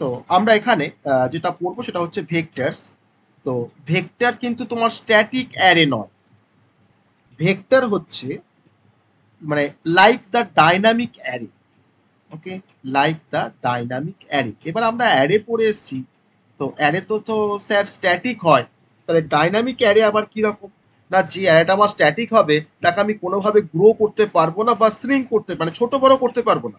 তো আমরা এখানে যেটা পড়বো সেটা হচ্ছে ভেক্টরস। তো ভেক্টর কিন্তু তোমার স্ট্যাটিক অ্যারে নয়। ভেক্টর হচ্ছে মানে like the dynamic array. Okay, like the dynamic array. এবার আমরা অ্যারে পড়ে এসেছি, তো অ্যারে তো স্যার স্ট্যাটিক হয়, তাহলে ডাইনামিক অ্যারে আবার কিরকম? না, যে অ্যারেটা আমার স্ট্যাটিক হবে তাকে আমি কোনোভাবে গ্রো করতে পারবো না বা শ্রিঙ্ক করতে মানে ছোট বড় করতে পারবো না।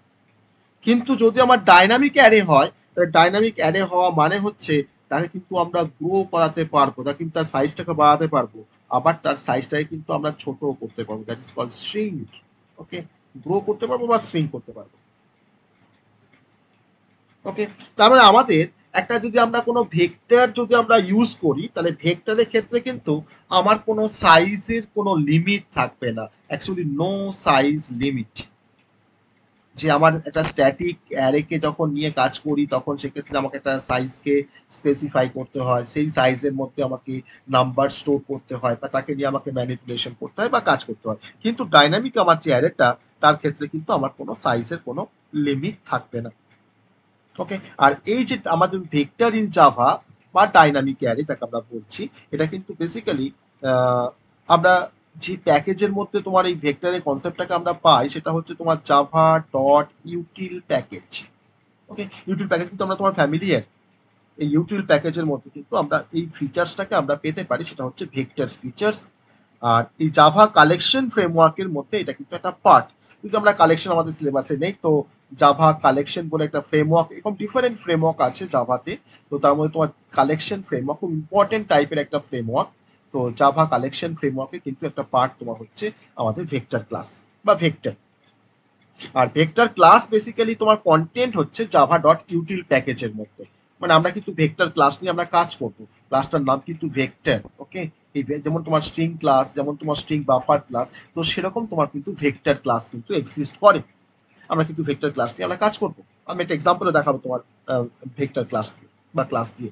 কিন্তু যদি আমার ডাইনামিক অ্যারে হয়, তাহলে ডাইনামিক অ্যারে হওয়া মানে হচ্ছে তাকে কিন্তু আমরা গ্রো করাতে পারবো, তাকে কিন্তু তার সাইজটাকে বাড়াতে পারবো, আবার তার সাইজটাকে কিন্তু আমরা ছোট করতে পারবো, that is called shrink. Okay, grow করতে পারবো বা শ্রিঙ্ক করতে পারবো। ওকে, তার মানে আমাদের একটা যদি আমরা কোনো ভেক্টর যদি আমরা ইউজ করি, তাহলে ভেক্টরের ক্ষেত্রে কিন্তু আমার কোনো সাইজের কোনো লিমিট থাকবে না, অ্যাকচুয়ালি নো সাইজ লিমিট। যে আমার একটা স্ট্যাটিক অ্যারেকে যখন নিয়ে কাজ করি তখন সেক্ষেত্রে আমাকে একটা সাইজকে স্পেসিফাই করতে হয়, সেই সাইজের মধ্যে আমাকে নাম্বার স্টোর করতে হয় বা তাকে নিয়ে আমাকে ম্যানিপুলেশন করতে হয় বা কাজ করতে হয়। কিন্তু ডাইনামিক আমার যে অ্যারেটা, তার ক্ষেত্রে কিন্তু আমার কোনো সাইজের কোনো লিমিট থাকবে না। ওকে, আর এই যে আমাদের ভেক্টর ইন জাভা বা ডাইনামিক অ্যারে তাকে আমরা বলছি, এটা কিন্তু বেসিক্যালি আমরা যে প্যাকেজের মধ্যে তোমার এই ভেক্টরের কনসেপ্টটাকে আমরা পাই সেটা হচ্ছে তোমার জাভা ডট ইউটিল প্যাকেজ। ওকে, ইউটিল প্যাকেজ কিন্তু আমরা তোমার ফ্যামিলিয়ার। এই ইউটিল প্যাকেজের মধ্যে কিন্তু আমরা এই ফিচার্সটাকে আমরা পেতে পারি, সেটা হচ্ছে ভেক্টর ফিচার্স। আর এই জাভা কালেকশন ফ্রেমওয়ার্কের মধ্যে এটা কিন্তু একটা পার্ট। কিন্তু আমরা কালেকশন আমাদের সিলেবাসে নেই, তো জাভা কালেকশন বলে একটা ফ্রেমওয়ার্ক, এরকম ডিফারেন্ট ফ্রেমওয়ার্ক আছে জাভাতে। তো তার মধ্যে তোমার কালেকশন ফ্রেমওয়ার্ক খুব ইম্পর্টেন্ট টাইপের একটা ফ্রেমওয়ার্ক। তো জাভা কালেকশন ফ্রেমওয়ার্কে কিন্তু একটা পার্ট তোমার হচ্ছে আমাদের ভেক্টর ক্লাস বা ভেক্টর। আর ভেক্টর ক্লাস বেসিক্যালি তোমার কন্টেন্ট হচ্ছে জাভা ডট ইউটিল প্যাকেজের মধ্যে। মানে আমরা কিন্তু ভেক্টর ক্লাস নিয়ে আমরা কাজ করব, ক্লাসটার নাম কিন্তু ভেক্টর। ওকে, এই যেমন তোমার স্ট্রিং ক্লাস, যেমন তোমার স্ট্রিং বাফার ক্লাস, তো সেরকম তোমার কিন্তু ভেক্টর ক্লাস কিন্তু এক্সিস্ট করে। আমরা কিন্তু ভেক্টর ক্লাস নিয়ে আমরা কাজ করব। আমি একটা এক্সাম্পলে দেখাবো তোমার ভেক্টর ক্লাস বা ক্লাস দিয়ে।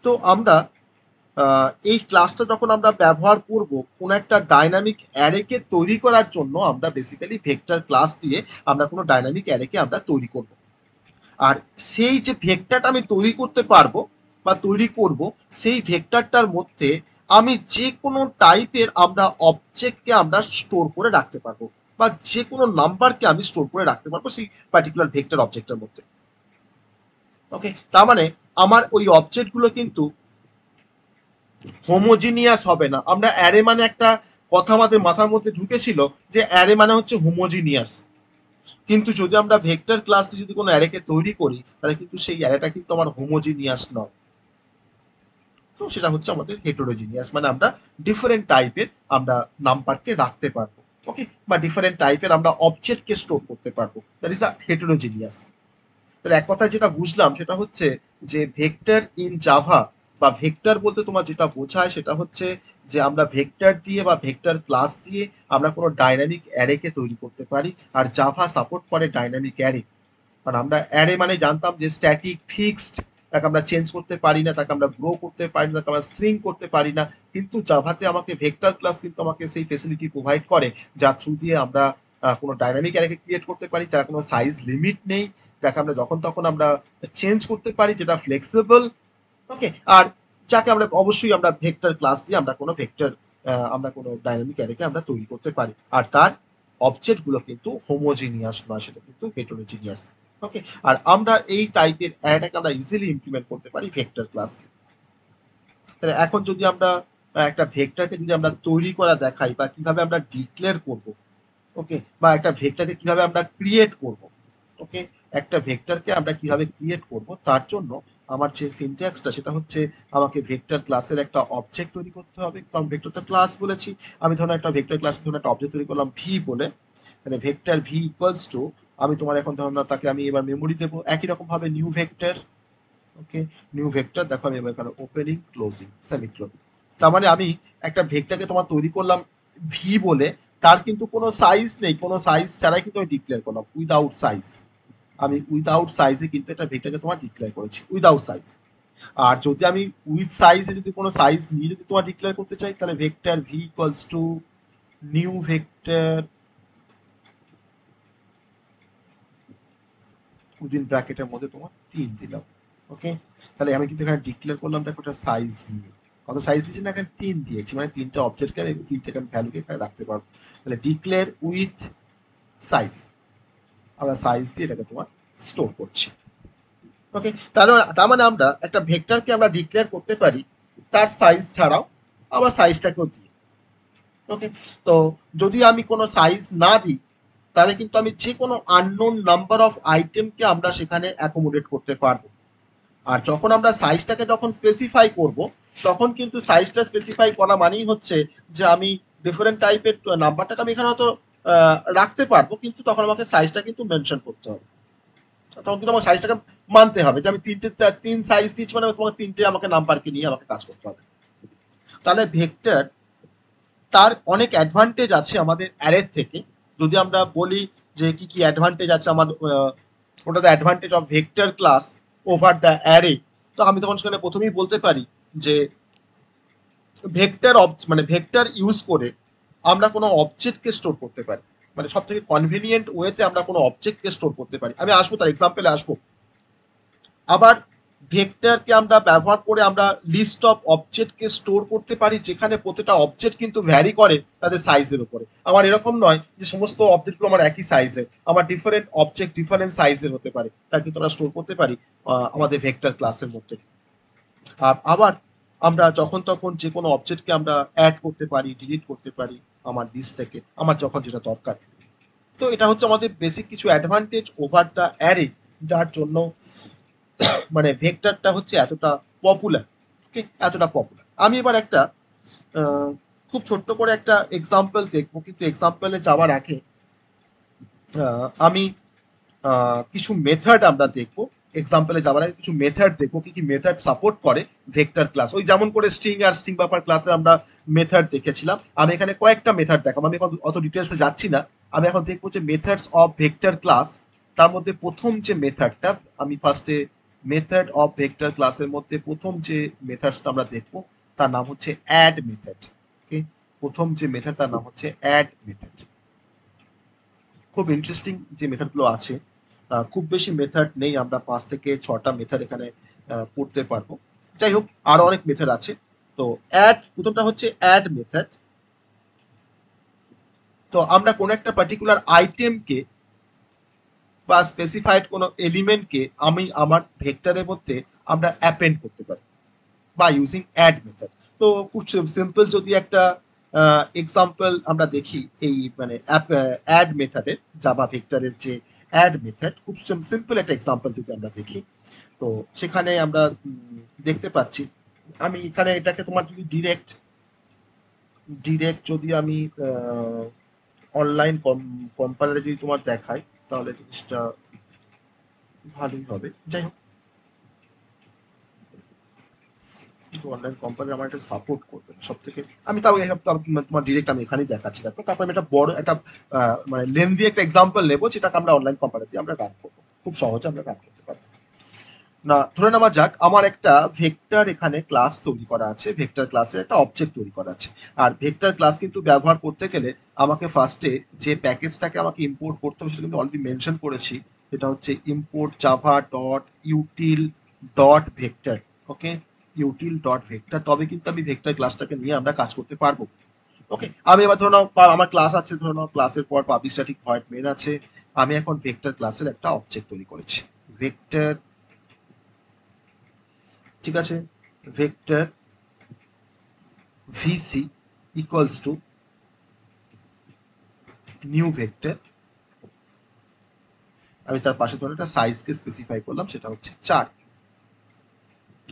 তো আমরা এই ক্লাসটা যখন আমরা ব্যবহার করব কোনো একটা ডাইনামিক অ্যারেকে তৈরি করার জন্য, আমরা বেসিক্যালি ভেক্টর ক্লাস দিয়ে আমরা কোনো ডাইনামিক অ্যারেকে আমরা তৈরি করব। আর সেই যে ভেক্টরটা আমি তৈরি করতে পারবো বা তৈরি করব, সেই ভেক্টরটার মধ্যে আমি যে কোনো টাইপের আমরা অবজেক্টকে আমরা স্টোর করে রাখতে পারবো, বা যে কোনো নাম্বারকে আমি স্টোর করে রাখতে পারবো সেই পার্টিকুলার ভেক্টর অবজেক্টের মধ্যে। ওকে, তার মানে আমার ওই অবজেক্টগুলো কিন্তু হোমোজিনিয়াস হবে না। আমরা অ্যারে মানে একটা কথা আমাদের মাথার মধ্যে ঢুকেছিল যে অ্যারে মানে হচ্ছে হোমোজিনিয়াস, কিন্তু যদি আমরা ভেক্টর ক্লাসে যদি কোনো অ্যারেকে তৈরি করি, তাহলে কিন্তু সেই অ্যারেটা কিন্তু আমার হোমোজিনিয়াস নয়। তো সেটা হচ্ছে আমাদের হেটেরোজিনিয়াস, মানে আমরা ডিফারেন্ট টাইপের আমরা নাম্বারকে রাখতে পারবো। ওকে, বা ডিফারেন্ট টাইপের আমরা অবজেক্টকে স্টোর করতে পারবো, দ্যাট ইজ আ হেটেরোজিনিয়াস। তাহলে এক কথায় যেটা বুঝলাম সেটা হচ্ছে যে ভেক্টর ইন জাভা বা ভেক্টর বলতে তোমার যেটা বোঝায় সেটা হচ্ছে যে আমরা ভেক্টর দিয়ে বা ভেক্টর ক্লাস দিয়ে আমরা কোনো ডাইনামিক অ্যারেকে তৈরি করতে পারি। আর জাভা সাপোর্ট করে ডাইনামিক অ্যারে। কারণ আমরা অ্যারে মানে জানতাম যে স্ট্যাটিক ফিক্সড, তাকে আমরা চেঞ্জ করতে পারি না, তাকে আমরা গ্রো করতে পারি না, তাকে আমরা শ্রিঙ্ক করতে পারি না। কিন্তু জাভাতে আমাকে ভেক্টর ক্লাস কিন্তু আমাকে সেই ফেসিলিটি প্রোভাইড করে, যার থ্রু দিয়ে আমরা কোনো ডাইনামিক অ্যারেকে ক্রিয়েট করতে পারি, যার কোনো সাইজ লিমিট নেই, যাকে আমরা যখন তখন আমরা চেঞ্জ করতে পারি, যেটা ফ্লেক্সিবল। ওকে, আর যাকে আমরা অবশ্যই আমরা ভেক্টর ক্লাস দিয়ে আমরা কোনো ভেক্টর আমরা কোনো ডাইনামিক অ্যারেকে আমরা তৈরি করতে পারি। আর তার অবজেক্ট গুলো কিন্তু হোমোজিনিয়াস নয়, সেটা কিন্তু হেটেরোজিনিয়াস। ওকে, আর আমরা এই টাইপের অ্যারেটাকে আমরা ইজিলি ইমপ্লিমেন্ট করতে পারি ভেক্টর ক্লাস দিয়ে। তাহলে এখন যদি আমরা একটা ভেক্টরকে যদি আমরা তৈরি করা দেখাই বা কিভাবে আমরা ডিক্লেয়ার করব, ওকে, বা একটা ভেক্টরকে কিভাবে আমরা ক্রিয়েট করব। ওকে, একটা ভেক্টরকে আমরা কিভাবে ক্রিয়েট করব তার জন্য আমার যে সিনট্যাক্সটা সেটা হচ্ছে আমাকে ভেক্টর ক্লাসের একটা অবজেক্ট তৈরি করতে হবে, কারণ ভেক্টরটা ক্লাস বলেছি। আমি ধরুন একটা ভেক্টর ক্লাসের ধরুন একটা অবজেক্ট তৈরি করলাম ভি বলে, মানে ভেক্টর ভি ইকুয়ালস টু, আমি তোমার এখন ধরুন তাকে আমি এবার মেমোরি দেবো একই রকম ভাবে নিউ ভেক্টর। ওকে, নিউ ভেক্টর দেখো আমি এবার এখানে ওপেনিং ক্লোজিং সেমিক্লোন। তার মানে আমি একটা ভেক্টরকে তোমার তৈরি করলাম ভি বলে, তার কিন্তু কোনো সাইজ নেই, কোনো সাইজ ছাড়াই কিন্তু আমি ডিক্লেয়ার করলাম উইদাউট সাইজ। আমি উইদাউট সাইজে কিন্তু একটা ভেক্টরকে তোমার ডিক্লেয়ার করেছি উইদাউট সাইজ। আর যদি আমি উইথ সাইজে যদি কোনো সাইজ নিয়ে যদি তোমার ডিক্লেয়ার করতে চাই, তাহলে vector V equals to new vector within ব্র্যাকেটের মধ্যে তোমার 3 দিলাম। ওকে, তাহলে আমি কিন্তু এখানে ডিক্লেয়ার করলাম দেখো একটা সাইজ নিয়ে। কত সাইজ দিয়েছি না, এখানে 3 দিয়েছি, মানে 3টা অবজেক্টকে আমি 3টা ভ্যালুকে এখানে রাখতে পারবো। তাহলে ডিক্লেয়ার উইথ সাইজ, আমরা সাইজ দিয়ে এটাকে তোমার স্টোর করছি। ওকে, তাহলে তার মানে আমরা একটা ভেক্টরকে আমরা ডিক্লেয়ার করতে পারি তার সাইজ ছাড়াও, আবার সাইজটাকেও দিই। ওকে, তো যদি আমি কোনো সাইজ না দিই তাহলে কিন্তু আমি যে কোনো আননোন নাম্বার অফ আইটেমকে আমরা সেখানে অ্যাকোমোডেট করতে পারবো। আর যখন আমরা সাইজটাকে যখন স্পেসিফাই করব, তখন কিন্তু সাইজটা স্পেসিফাই করা মানেই হচ্ছে যে আমি ডিফারেন্ট টাইপের নাম্বারটাকে আমি এখানে হয়তো রাখতে পারবো, কিন্তু তখন আমাকে সাইজটা কিন্তু মেনশন করতে হবে। তখন কিন্তু আমার সাইজটাকে মানতে হবে যে আমি 3 সাইজ দিচ্ছি, মানে তোমাকে 3টে আমাকে নাম্বারকে নিয়ে আমাকে কাজ করতে হবে। তাহলে ভেক্টর তার অনেক অ্যাডভান্টেজ আছে আমাদের অ্যারের থেকে। যদি আমরা বলি যে কি কি অ্যাডভান্টেজ আছে আমার, ওটা the advantage of vector class over the array, তো আমি তখন সেখানে প্রথমেই বলতে পারি যে ভেক্টর মানে ভেক্টর ইউজ করে আমরা কোনো অবজেক্টকে স্টোর করতে পারি, মানে সব থেকে কনভিনিয়েন্ট ওয়েতে আমরা কোনো অবজেক্টকে স্টোর করতে পারি। আমি আসবো, তার এক্সাম্পলে আসবো। আবার ভেক্টরকে আমরা ব্যবহার করে আমরা লিস্ট অফ অবজেক্টকে স্টোর করতে পারি, যেখানে প্রতিটা অবজেক্ট কিন্তু ভ্যারি করে তাদের সাইজের উপরে। আমার এরকম নয় যে সমস্ত অবজেক্টগুলো আমার একই সাইজের, আমার ডিফারেন্ট অবজেক্ট ডিফারেন্ট সাইজের হতে পারে, তা কিন্তু আমরা স্টোর করতে পারি আমাদের ভেক্টর ক্লাসের মধ্যে। আবার আমরা যখন তখন যে কোনো অবজেক্টকে আমরা অ্যাড করতে পারি, ডিলিট করতে পারি আমার লিস্ট থেকে, আমার যখন যেটা দরকার। তো এটা হচ্ছে আমাদের বেসিক কিছু অ্যাডভান্টেজ ওভার দ্য অ্যারে, যার জন্য মানে ভেক্টরটা হচ্ছে এতটা পপুলার। ওকে, এতটা পপুলার। আমি এবার একটা খুব ছোট্ট করে একটা এক্সাম্পল দেখবো, কিন্তু এক্সাম্পলে যাওয়ার আগে আমি কিছু মেথড আমরা দেখবো। এক্সাম্পলে যাওয়ার আগে কিছু মেথড দেখবো, কি কি মেথড সাপোর্ট করে ভেক্টর ক্লাস। ওই যেমন করে স্ট্রিং আর স্ট্রিং বাফার ক্লাসে আমরা মেথড দেখেছিলাম, আমি এখানে কয়েকটা মেথড দেখাবো। আমি এখন অত ডিটেলসে যাচ্ছি না, আমি এখন দেখবো যে মেথডস অফ ভেক্টর ক্লাস। তার মধ্যে প্রথম যে মেথডটা, আমি ফার্স্টে মেথড অফ ভেক্টর ক্লাসের মধ্যে প্রথম যে মেথডসটা আমরা দেখবো তার নাম হচ্ছে অ্যাড মেথড। ওকে, প্রথম যে মেথড তার নাম হচ্ছে অ্যাড মেথড। খুব ইন্টারেস্টিং যে মেথডগুলো আছে, খুব বেশি মেথড নেই, আমরা 5 থেকে 6টা মেথড এখানে পড়তে পারবো। যাই হোক, আরো অনেক মেথড আছে। তো অ্যাড, প্রথমটা হচ্ছে অ্যাড মেথড। তো আমরা কোনো একটা পার্টিকুলার আইটেমকে বা স্পেসিফাইড কোনো এলিমেন্টকে আমি আমার ভেক্টরের মধ্যে আমরা অ্যাপেন্ড করতে পারি বা ইউজিং অ্যাড মেথড। তো খুব সিম্পল যদি একটা এক্সাম্পল আমরা দেখি এই মানে অ্যাড মেথডের, জাভা ভেক্টরের যে অ্যাড মেথড, খুব সিম্পল একটা এক্সাম্পল যদি আমরা দেখি, তো সেখানে আমরা দেখতে পাচ্ছি, আমি এখানে এটাকে তোমার যদি ডিরেক্ট ডিরেক্ট যদি আমি অনলাইন কম্পাইলারে যদি তোমার দেখাই, তাহলে জিনিসটা ভালোই হবে। যাই হোক, কিন্তু অনলাইন কোম্পানি আমার এটা সাপোর্ট করবে সব থেকে। আমি তাও তোমার ডিরেক্ট আমি এখানেই দেখাচ্ছি, দেখো। তারপর আমি একটা বড় একটা মানে লেন্দি একটা এক্সাম্পল নেবো, যেটাকে আমরা অনলাইন কোম্পানি দিয়ে আমরা রান করবো, খুব সহজে আমরা রান করতে পারবো। না, ধরে নেওয়া যাক আমার একটা ভেক্টর এখানে ক্লাস তৈরি করা আছে, ভেক্টর ক্লাসের একটা অবজেক্ট তৈরি করা আছে। আর ভেক্টর ক্লাস কিন্তু ব্যবহার করতে গেলে আমাকে ফার্স্টে যে প্যাকেজটাকে আমাকে ইম্পোর্ট করতে হবে সেটা কিন্তু অলরেডি মেনশন করেছি, সেটা হচ্ছে import Java dot util dot vector. Okay, util dot vector, তবে কিন্তু আমি ভেক্টর ক্লাসটাকে নিয়ে আমরা কাজ করতে পারবো। ওকে, আমি এবার ধরো আমার ক্লাস আছে, ধরো ক্লাসের পর পাবলিক স্ট্যাটিক ভয়েড মেন আছে। আমি এখন ভেক্টর ক্লাসের একটা অবজেক্ট তৈরি করেছি, ভেক্টর, ঠিক আছে, vector VC equals to new vector. আমি তার পাশে ধরে একটা সাইজকে স্পেসিফাই করলাম, সেটা হচ্ছে 4।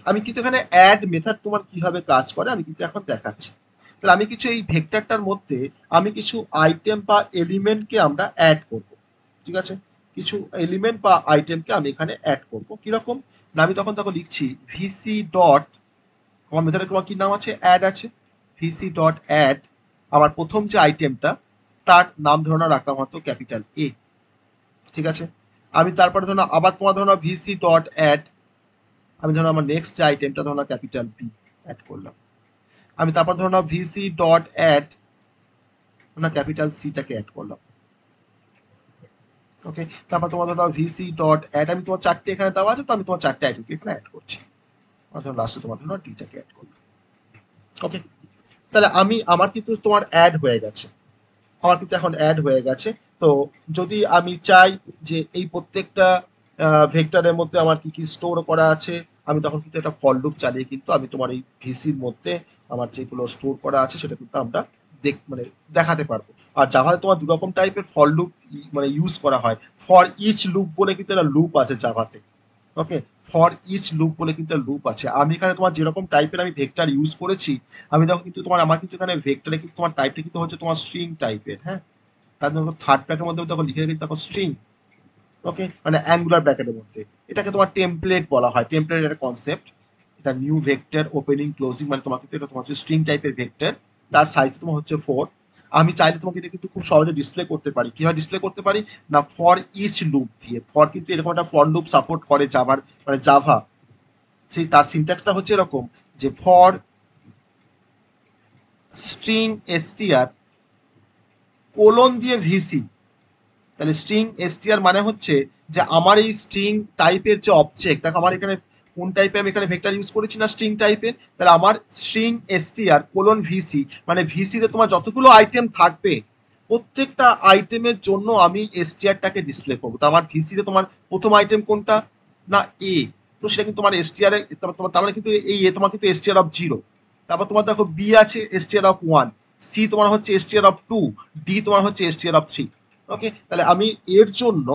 আমি কিন্তু এখানে অ্যাড মেথড তোমার কিভাবে কাজ করে আমি কিন্তু এখন দেখাচ্ছি। তাহলে আমি কিছু এই ভেক্টরটার মধ্যে আমি কিছু আইটেম বা এলিমেন্টকে আমরা অ্যাড করব, ঠিক আছে। কিছু এলিমেন্ট বা আইটেমকে আমি এখানে অ্যাড করব, কিরকম না, আমি তখন লিখছি ভিসি ডট, আমার মেথডের তোমার কি নাম আছে, অ্যাড আছে। ভিসি ডট অ্যাড, আমার প্রথম যে আইটেমটা তার নাম ধরনা রাখলাম হয়তো ক্যাপিটাল এ, ঠিক আছে। আমি তারপরে ধরো আবার তোমার ধরো ভিসি ডট অ্যাড, আমি ধরো আমার নেক্সট যে আইটেমটা ধরো ক্যাপিটাল বি অ্যাড করলাম। আমি তারপর ধরো ভিসি ডট অ্যাড, ক্যাপিটাল সিটাকে অ্যাড করলাম। ওকে, তারপর তোমার ধরো ভিসি ডট অ্যাড, আমি তোমার চারটে এখানে দেওয়া আছে, তো আমি তোমার চারটে আইটেমকে এখানে অ্যাড করছি। ধরো লাস্টে তোমার ধরো ডিটাকে অ্যাড করলাম। ওকে, তাহলে আমার কিন্তু তোমার অ্যাড হয়ে গেছে, আমার কিন্তু এখন অ্যাড হয়ে গেছে। তো যদি আমি চাই যে এই প্রত্যেকটা ভেক্টরের মধ্যে আমার কি কি স্টোর করা আছে, আমি তখন কিন্তু একটা ফর লুপ চালিয়ে কিন্তু আমি তোমার এই ভিসির মধ্যে আমার যেগুলো স্টোর করা আছে সেটা কিন্তু আমরা মানে দেখাতে পারবো। আর জাভাতে তোমার দু রকম টাইপের ফর লুপ মানে ইউজ করা হয়। ফর ইচ লুপ বলে কিন্তু একটা লুপ আছে জাভাতে। ওকে, ফর ইচ লুপ বলে কিন্তু লুপ আছে। আমি এখানে তোমার যেরকম টাইপের আমি ভেক্টর ইউজ করেছি, আমি দেখো কিন্তু তোমার আমার কিন্তু এখানে ভেক্টরে কিন্তু তোমার টাইপটা কিন্তু হচ্ছে তোমার স্ট্রিং টাইপের। হ্যাঁ, তার জন্য থার্ড ব্র্যাকের মধ্যে দেখো লিখে রেখেছি দেখো স্ট্রিং। ওকে, মানে অ্যাঙ্গুলার ব্র্যাকেটের মধ্যে এটাকে তোমার টেমপ্লেট বলা হয়। টেমপ্লেট একটা কনসেপ্ট, এটা নিউ ভেক্টর ওপেনিং ক্লোজিং, মানে তোমার কিন্তু এটা তোমার হচ্ছে স্ট্রিং টাইপের ভেক্টর। তার সাইজ তোমার হচ্ছে 4। আমি চাইলে তোমাকে এটা কিন্তু খুব সহজে ডিসপ্লে করতে পারি। কিভাবে ডিসপ্লে করতে পারি না, ফর ইচ লুপ দিয়ে। ফর কিন্তু এরকম একটা ফর লুপ সাপোর্ট করে জাভার, মানে জাভা। সেই তার সিনট্যাক্সটা হচ্ছে এরকম যে ফর স্ট্রিং এসটিআর কোলন দিয়ে ভিসি। তাহলে স্ট্রিং এসটিআর মানে হচ্ছে যে আমার এই স্ট্রিং টাইপের যে অবজেক্ট, দেখো আমার এখানে কোন টাইপের আমি এখানে ভেক্টর ইউজ করেছি না স্ট্রিং টাইপের, তাহলে আমার স্ট্রিং এসটিআর কোলন ভিসি মানে ভিসিতে তোমার যতগুলো আইটেম থাকবে প্রত্যেকটা আইটেমের জন্য আমি এসটিআরটাকে ডিসপ্লে করবো। তো আমার ভিসিতে তোমার প্রথম আইটেম কোনটা না এ, তো সেটা কিন্তু তোমার এসটিআর এ তোমার তার মানে কিন্তু এই এ তোমার কিন্তু এসটিআর অফ 0। তারপর তোমার দেখো বি আছে এসটিআর অফ 1, সি তোমার হচ্ছে এসটিআর অফ 2, ডি তোমার হচ্ছে এসটিআর অফ 3। ওকে, তাহলে আমি এর জন্য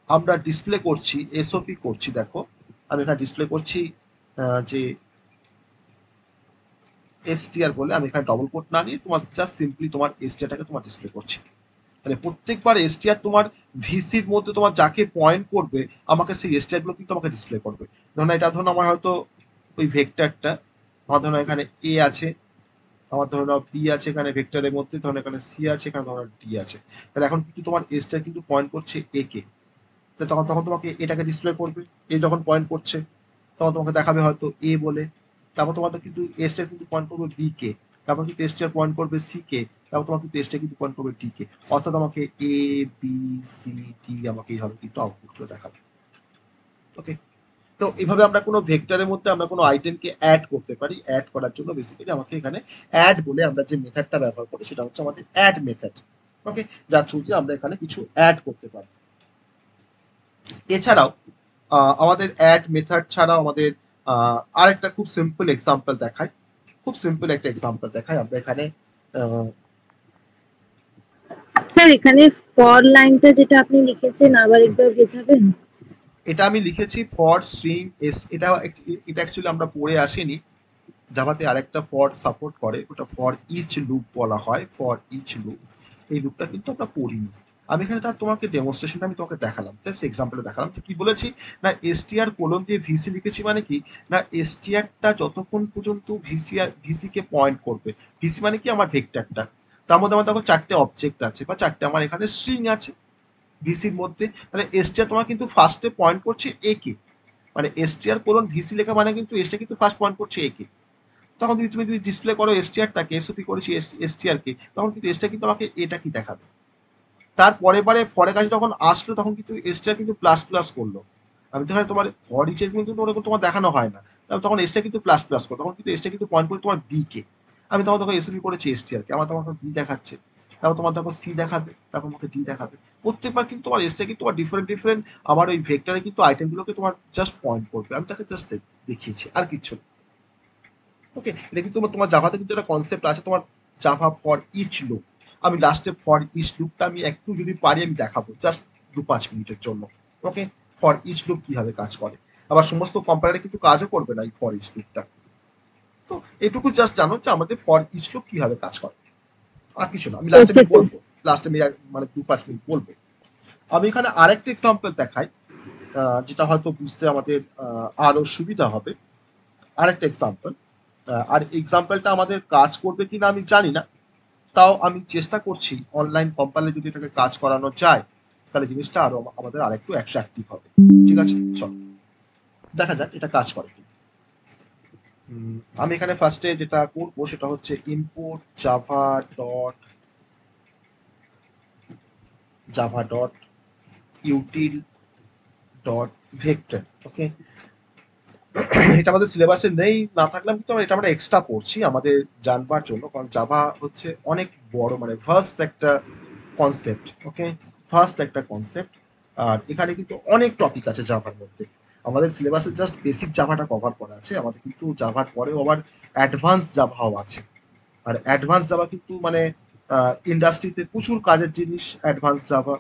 আমরা ডিসপ্লে করছি এসওপি করছি। দেখো আমি এখানে ডিসপ্লে করছি যে এসটিআর বলে, আমি এখানে ডবল কোট না নিয়ে তোমার জাস্ট সিম্পলি তোমার এসটিআরটাকে তোমার ডিসপ্লে করছি। মানে প্রত্যেকবার এসটিআর তোমার ভিসির মধ্যে তোমার যাকে পয়েন্ট করবে আমাকে সেই এসটিআর গুলো কিন্তু আমাকে ডিসপ্লে করবে। ধরুন এটা ধরুন আমার হয়তো ওই ভেক্টরটা, আমার ধরুন এখানে এ আছে, আমার ধরুন বি আছে এখানে ভেক্টরের মধ্যে, ধরুন এখানে সি আছে, এখানে ধরুন ডি আছে। তাহলে এখন কিন্তু তোমার এসটিআর কিন্তু পয়েন্ট করছে এ কে। তখন তখন তোমাকে এটাকে ডিসপ্লে করবে। এ যখন পয়েন্ট করছে তখন তোমাকে দেখাবে হয়তো এ বলে। তারপর তোমার কিন্তু এসটা কিন্তু পয়েন্ট করবে বি কে, তারপর কিন্তু এসটার পয়েন্ট করবে সি কে, তারপর তোমার কিন্তু এসটা কিন্তু পয়েন্ট করবে ডি কে। অর্থাৎ আমাকে এ বি সি ডি আমাকে এইভাবে কিন্তু আউটপুট করে দেখাবে। ওকে, তো এইভাবে আমরা কোনো ভেক্টরের মধ্যে আমরা কোনো আইটেমকে অ্যাড করতে পারি। অ্যাড করার জন্য বেসিক্যালি আমাকে এখানে অ্যাড বলে আমরা যে মেথডটা ব্যবহার করি সেটা হচ্ছে আমাদের অ্যাড মেথড। ওকে, যার থ্রু দিয়ে আমরা এখানে কিছু অ্যাড করতে পারি। এছাড়াও আমাদের অ্যাড মেথড ছাড়াও আমাদের আরেকটা খুব সিম্পল এক্সাম্পল দেখায়। খুব সিম্পল একটা এক্সাম্পল দেখায় আমরা এখানে। স্যার এখানে ফর লাইনটা যেটা আপনি লিখেছেন আবার একবার বোঝাবেন? এটা আমি লিখেছি ফর স্ট্রিং এস, এটা অ্যাকচুয়ালি আমরা পড়ে আসিনি। জাভাতে আরেকটা ফর সাপোর্ট করে, ওটা ফর ইচ লুপ বলা হয়। ফর ইচ লুপ, এই লুপটা কিন্তু আমরা পড়িনি। আমি এখানে তার তোমাকে ডেমনস্ট্রেশনটা আমি তোমাকে দেখালাম, জাস্ট এক্সাম্পলে দেখালাম যে কি বলেছি না এসটিআর কোলন দিয়ে ভিসি লিখেছি মানে কি না এসটিআরটা যতক্ষণ পর্যন্ত ভিসি কে পয়েন্ট করবে। ভিসি মানে কি আমার ভেক্টরটা, তার মধ্যে আমার দেখো চারটে অবজেক্ট আছে বা চারটে আমার এখানে স্ট্রিং আছে ভিসির মধ্যে। তাহলে এসটিআর তোমার কিন্তু ফার্স্টে পয়েন্ট করছে এ কে, মানে এসটিআর কোলন ভিসি লেখা মানে কিন্তু এসটা কিন্তু ফার্স্ট পয়েন্ট করছে এ কে। তখন তুমি ডিসপ্লে করো এসটিআরটাকে, এসওপি করেছি এসটিআর কে, তখন কিন্তু এসটা কিন্তু আমাকে এটা কি দেখাবে। তার পরের বারে ফরের কাছে যখন আসলো তখন কিন্তু এসটা কিন্তু প্লাস প্লাস করলো। আমি তো এখানে তোমার ফর ইচের কিন্তু ওরকম তোমার দেখানো হয় না, তখন এসটা কিন্তু প্লাস প্লাস করো, তখন কিন্তু এসটা কিন্তু পয়েন্ট করে তোমার বি কে। আমি তখন তখন এসওপি করেছি এসটিআর কে, আমার তখন বি দেখাচ্ছে, তারপর তোমার তখন সি দেখাবে, তারপর আমাকে ডি দেখাবে। প্রত্যেকবার কিন্তু তোমার এসটা কিন্তু তোমার ডিফারেন্ট ডিফারেন্ট আমার ওই ভেক্টরে কিন্তু আইটেমগুলোকে তোমার জাস্ট পয়েন্ট করবে। আমি তাকে জাস্ট দেখিয়েছি আর কিছু। ওকে, এটা কিন্তু তোমার জাভাতে কিন্তু একটা কনসেপ্ট আছে তোমার জাভা ফর ইচ লুপ। আমি লাস্টে ফর ইচ লুপটা আমি একটু যদি পারি আমি দেখাবো জাস্ট 2-5 মিনিটের জন্য। ওকে, ফর ইচ লুপ কিভাবে কাজ করে, আবার সমস্ত কম্পাইলারে কিন্তু কাজও করবে না এই ফর ইচ লুপটা। তো এটুকু জাস্ট জানো যে আমাদের ফর ইচ লুপ কিভাবে কাজ করে, আর কিছু না। আমি লাস্টে আমি বলবো, লাস্টে আমি মানে 2-5 মিনিট বলবো। আমি এখানে আরেকটা এক্সাম্পল দেখাই যেটা হয়তো বুঝতে আমাদের আরো সুবিধা হবে। আরেকটা এক্সাম্পল, আর এক্সাম্পলটা আমাদের কাজ করবে কিনা আমি জানি না, তাও আমি চেষ্টা করছি অনলাইন কম্পাইলে যদি এটাকে কাজ করানো যায় তাহলে জিনিসটা আরো আমাদের আরেকটু অ্যাট্রাকটিভ হবে। ঠিক আছে, চল দেখা যাক এটা কাজ করে কি। আমি এখানে ফার্স্টে যেটা করবো সেটা হচ্ছে import Java dot util dot vector. Okay, এটা আমাদের সিলেবাসে নেই, না থাকলে কিন্তু এটা আমরা এক্সট্রা পড়ছি আমাদের জানবার জন্য, কারণ জাভা হচ্ছে অনেক বড়, মানে ফার্স্ট একটা কনসেপ্ট। ওকে, ফার্স্ট একটা কনসেপ্ট। আর এখানে কিন্তু অনেক টপিক আছে জাভার মধ্যে। আমাদের সিলেবাসে জাস্ট বেসিক জাভাটা কভার করা আছে, আমাদের কিন্তু জাভার পরেও আবার অ্যাডভান্স জাভাও আছে। আর অ্যাডভান্স জাভা কিন্তু মানে ইন্ডাস্ট্রিতে প্রচুর কাজের জিনিস অ্যাডভান্স জাভা।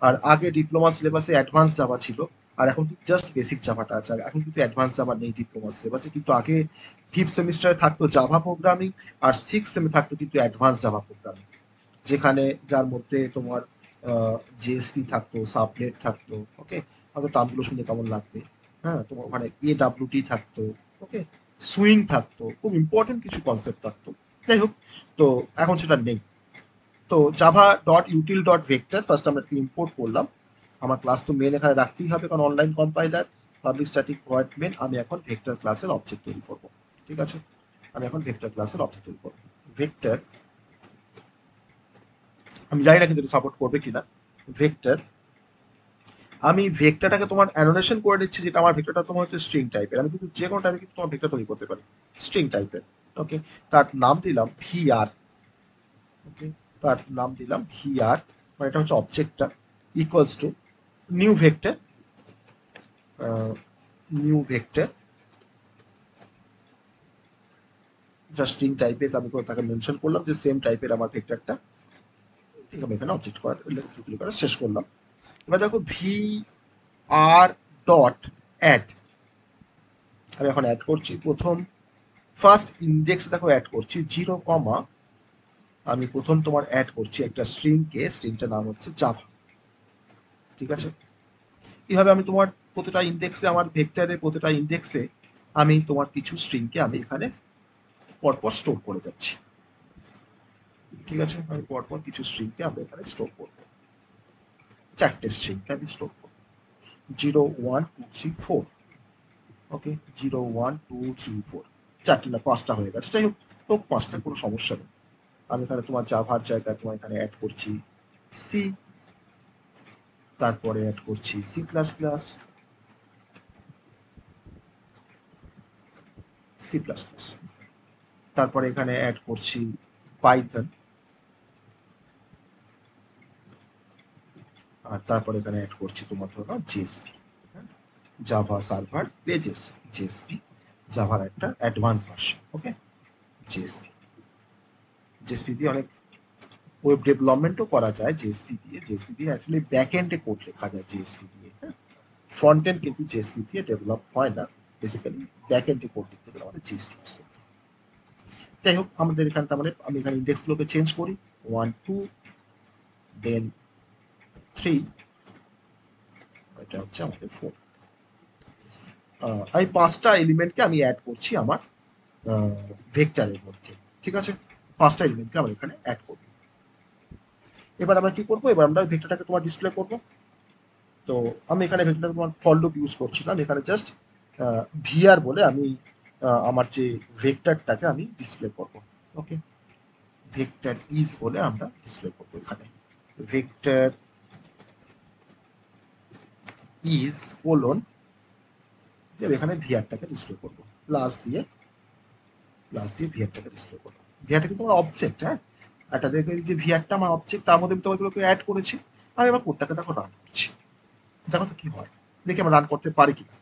আর আগে ডিপ্লোমা সিলেবাসে অ্যাডভান্স জাভা ছিল, আর এখন কিন্তু জাস্ট বেসিক জাভাটা আছে। আর এখন কিন্তু অ্যাডভান্স জাভা নেই ডিপ্লোমা সিলেবাসে, কিন্তু আগে ফিফথ সেমিস্টারে থাকতো জাভা প্রোগ্রামিং, আর সিক্স সেমে থাকতো কিন্তু অ্যাডভান্স জাভা প্রোগ্রামিং, যেখানে যার মধ্যে তোমার জেএসপি থাকতো, সাবনেট থাকতো। ওকে, আমাদের টার্মগুলো শুনে কেমন লাগবে। হ্যাঁ, তোমার ওখানে এডাব্লিউটি থাকতো। ওকে, সুইং থাকতো, খুব ইম্পর্টেন্ট কিছু কনসেপ্ট থাকতো। যাই হোক, তো এখন সেটা নেই। তো Java dot util dot vector first আমরা ইম্পোর্ট করলাম। আমার ক্লাস তো মেন এখানে রাখতেই হবে, কারণ online compiler public static void main. আমি এখন ভেক্টর ক্লাসের অবজেক্ট তৈরি করব। ঠিক আছে, আমি এখন ভেক্টর ক্লাসের অবজেক্ট তৈরি করব। ভেক্টর, আমি জানি না কিন্তু সাপোর্ট করবে কিনা। ভেক্টর, আমি ভেক্টরটাকে তোমার অ্যানোটেশন করে নিচ্ছি, যেটা আমার ভেক্টরটা তোমার হচ্ছে স্ট্রিং টাইপের। আমি কিন্তু যে কোনো টাইপে কিন্তু তোমার ভেক্টর তৈরি করতে পারি স্ট্রিং টাইপের। ওকে, তার নাম দিলাম ভিআর। ওকে, তার নাম দিলাম ভিআর, মানে এটা হচ্ছে অবজেক্টটা, equals to new vector. New vector যা স্ট্রিং টাইপের, আমি তাকে মেনশন করলাম যে সেম টাইপের আমার ভেক্টরটা। ঠিক, আমি এখানে অবজেক্ট করা শেষ করলাম। এবার দেখো ভি আর ডট অ্যাড, আমি এখন অ্যাড করছি প্রথম ফার্স্ট ইন্ডেক্স, দেখো অ্যাড করছি 0, আমি প্রথম তোমার অ্যাড করছি একটা স্ট্রিংকে, স্ট্রিংটার নাম হচ্ছে জাভা। ঠিক আছে, এইভাবে আমি তোমার প্রতিটা ইন্ডেক্সে, আমার ভেক্টরের প্রতিটা ইন্ডেক্সে আমি তোমার কিছু স্ট্রিংকে আমি এখানে পরপর স্টোর করে যাচ্ছি। ঠিক আছে, আমি পরপর কিছু স্ট্রিংকে আমরা এখানে স্টোর করবো, চারটে স্ট্রিংকে আমি স্টোর করবো, 0, 1, 2, 3, 4। ওকে, 0, 1, 2, 3, 4, চারটে না পাঁচটা হয়ে গেছে। যাই হোক, হোক পাঁচটা, কোনো সমস্যা নেই। আমি এখানে তোমার জাভার জায়গায় তোমার এখানে অ্যাড করছি সি, তারপরে অ্যাড করছি C plus plus, C plus plus, তারপরে এখানে অ্যাড করছি পাইথন, আর তারপরে এখানে অ্যাড করছি তোমার ধরো JSP, Java server pages, JSP, জাভার একটা advance version. Okay, JSP, JSP দিয়ে অনেক ওয়েব ডেভেলপমেন্টও করা যায়। জেএসপি দিয়ে, জেএসপি দিয়ে অ্যাকচুয়ালি ব্যাক এন্ডে কোড লেখা যায় জেএসপি দিয়ে। হ্যাঁ, ফ্রন্ট এন্ড কিন্তু জেএসপি দিয়ে ডেভেলপ হয় না, বেসিক্যালি ব্যাক এন্ডে কোড লিখতে গেলে আমাদের জেএসপি ইউজ করতে হয়। যাই হোক, আমাদের এখানে তার মানে আমি এখানে ইন্ডেক্সগুলোকে চেঞ্জ করি, 1, 2, দেন 3, এটা হচ্ছে আমাদের 4। আমি পাঁচটা এলিমেন্টকে আমি অ্যাড করছি আমার ভেক্টরের মধ্যে। ঠিক আছে, পাঁচটা এলিমেন্টকে আমরা এখানে অ্যাড করব। এবার আমরা কি করবো, এবার আমরা ভেক্টরটাকে তোমার ডিসপ্লে করবো। তো আমি এখানে ভেক্টরটা তোমার ফর লুপ ইউজ করছিলাম, এখানে জাস্ট ভিআর বলে আমি আমার যে ভেক্টরটাকে আমি ডিসপ্লে করব। ওকে, ভেক্টর ইজ বলে আমরা ডিসপ্লে করবো এখানে, ভেক্টর ইজ কোলন, এখানে ভিআরটাকে ডিসপ্লে করবো, প্লাস দিয়ে ভিআরটাকে ডিসপ্লে করবো। ভিআরটা কিন্তু আমার অবজেক্ট। হ্যাঁ, একটা দেখে যে ভিআরটা আমার অবজেক্ট, তার মধ্যে আমি তোমাকে অ্যাড করেছি। আমি এবার কোডটাকে দেখো রান করছি, দেখো তো কি হয়, দেখি আমরা রান করতে পারি কিনা।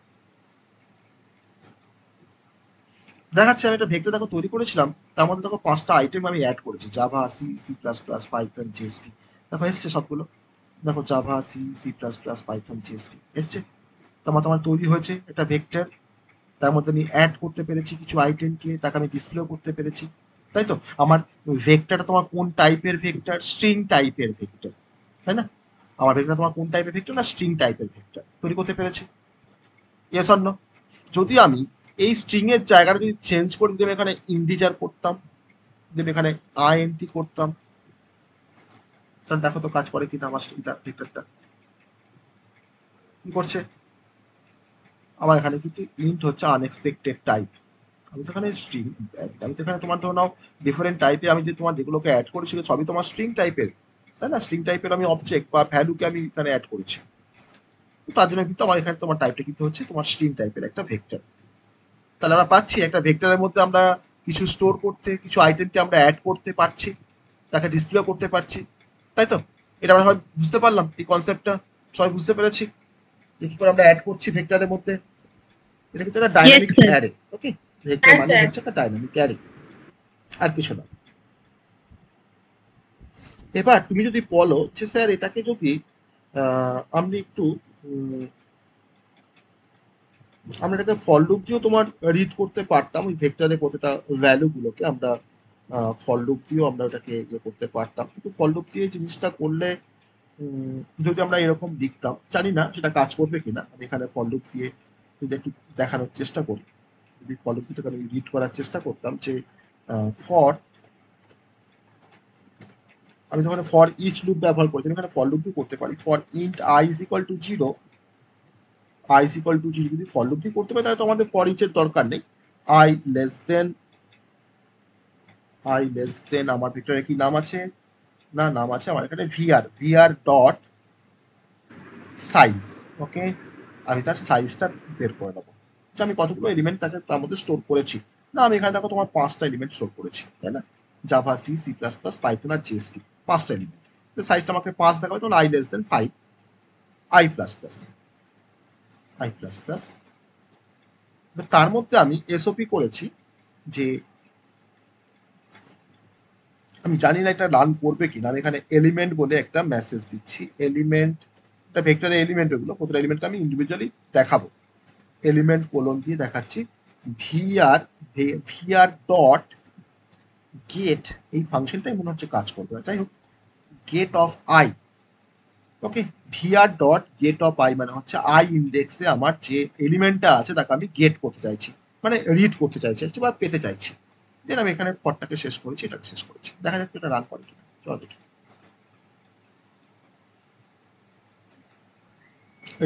দেখাচ্ছে আমি একটা ভেক্টর দেখো তৈরি করেছিলাম, তার মধ্যে দেখো পাঁচটা আইটেম আমি অ্যাড করেছি, Java, C, C plus plus, Python, JSP. দেখো এসছে সবগুলো, দেখো Java, C, C plus plus, Python, JSP এসছে। তোমার তৈরি হয়েছে একটা ভেক্টর, তার মধ্যে আমি অ্যাড করতে পেরেছি কিছু আইটেমকে, তাকে আমি ডিসপ্লেও করতে পেরেছি। তাই তো, আমার ভেক্টরটা তোমার কোন টাইপের ভেক্টর, স্ট্রিং টাইপের ভেক্টর, তাই না? আমার ভেক্টর তোমার কোন টাইপের ভেক্টর, না স্ট্রিং টাইপের ভেক্টর তৈরি করতে পেরেছি। Yes or no? যদি আমি এই স্ট্রিং এর জায়গাটা যদি চেঞ্জ করে দিলে এখানে ইন্টিজার করতাম, যদি এখানে আইএনটি করতাম, তাহলে দেখো তো কাজ করে কিনা আমার এটা ভেক্টরটা। কি করছে, আমার এখানে কিন্তু ইন্ট হচ্ছে আনএক্সপেক্টেড টাইপ। আমি তো এখানে স্ট্রিং, আমি তো এখানে তোমার ধরো নাও ডিফারেন্ট টাইপে আমি যে তোমার যেগুলোকে অ্যাড করেছি সবই তোমার স্ট্রিং টাইপের, তাই না? স্ট্রিং টাইপের আমি অবজেক্ট বা ভ্যালুকে আমি এখানে অ্যাড করেছি। তার জন্য কিন্তু আমার এখানে তোমার টাইপটা কিন্তু হচ্ছে তোমার স্ট্রিং টাইপের একটা ভেক্টর। তাহলে আমরা পাচ্ছি একটা ভেক্টরের মধ্যে আমরা কিছু স্টোর করতে, কিছু আইটেমকে আমরা অ্যাড করতে পারছি, তাকে ডিসপ্লে করতে পারছি, তাই তো? এটা আমরা সবাই বুঝতে পারলাম, এই কনসেপ্টটা সবাই বুঝতে পেরেছি যে কি করে আমরা অ্যাড করছি ভেক্টরের মধ্যে। এটা কিন্তু একটা Yes, ডাইনামিক sir. অ্যারে। ওকে, ভেক্টর হ্যাঁ মানে স্যার। হচ্ছে একটা ডাইনামিক অ্যারে, আর কিছু না। এবার তুমি যদি বলো যে স্যার এটাকে যদি আমি একটু আমরা এটাকে ফল লুপ দিয়েও তোমার রিড করতে পারতাম, ওই ভেক্টরে প্রতিটা ভ্যালু গুলোকে আমরা ফল লুপ দিয়েও আমরা ওটাকে ইয়ে করতে পারতাম, কিন্তু ফল লুপ দিয়ে জিনিসটা করলে যদি আমরা এরকম লিখতাম, জানি না সেটা কাজ করবে কিনা। আমি এখানে ফল লুপ দিয়ে যদি একটু দেখানোর চেষ্টা করি, যদি ফল লুপ দিয়েটাকে আমি রিড করার চেষ্টা করতাম যে ফর, আমি যখন ফর ইচ লুপ ব্যবহার করি, এখানে ফর লুপ দিয়ে করতে পারি। For int I is equal to 0, I is equal to 0 যদি ফর লুপ দিয়ে করতে পারি, তাহলে তো আমাদের ফর ইচের দরকার নেই। আই লেস দেন আমার ভেক্টরের কি নাম আছে, না নাম আছে আমার এখানে ভিআর ডট সাইজ। ওকে, আমি তার সাইজটা বের করে নেবো যে আমি কতগুলো এলিমেন্ট তার মধ্যে স্টোর করেছি। না, আমি এখানে দেখো তোমার 5টা এলিমেন্ট স্টোর করেছি, তাই না? Java, C, C plus plus, Python আর জেএসপি, 5টা এলিমেন্ট। তো সাইজটা আমাকে 5 দেখাবে, তখন I less than 5, I plus plus, I plus plus. তার মধ্যে আমি এসওপি করেছি যে আমি জানি না এটা রান করবে কিনা, আমি এখানে এলিমেন্ট বলে একটা মেসেজ দিচ্ছি। এলিমেন্ট, একটা ভেক্টরের এলিমেন্ট, এগুলো প্রতিটা এলিমেন্টকে আমি ইন্ডিভিজুয়ালি দেখাবো। এলিমেন্ট কোলন দিয়ে দেখাচ্ছি ভিআর ডট গেট, এই ফাংশনটাই মনে হচ্ছে কাজ করবে, যাই হোক, get of I. Okay, VR dot get of I মানে হচ্ছে আই ইন্ডেক্সে আমার যে এলিমেন্টটা আছে তাকে আমি গেট করতে চাইছি, মানে রিড করতে চাইছি বা পেতে চাইছি। দেন আমি এখানে পটটাকে শেষ করেছি, এটাকে শেষ করেছি, দেখা যাচ্ছে এটা রান করে কিনা। চলো দেখি।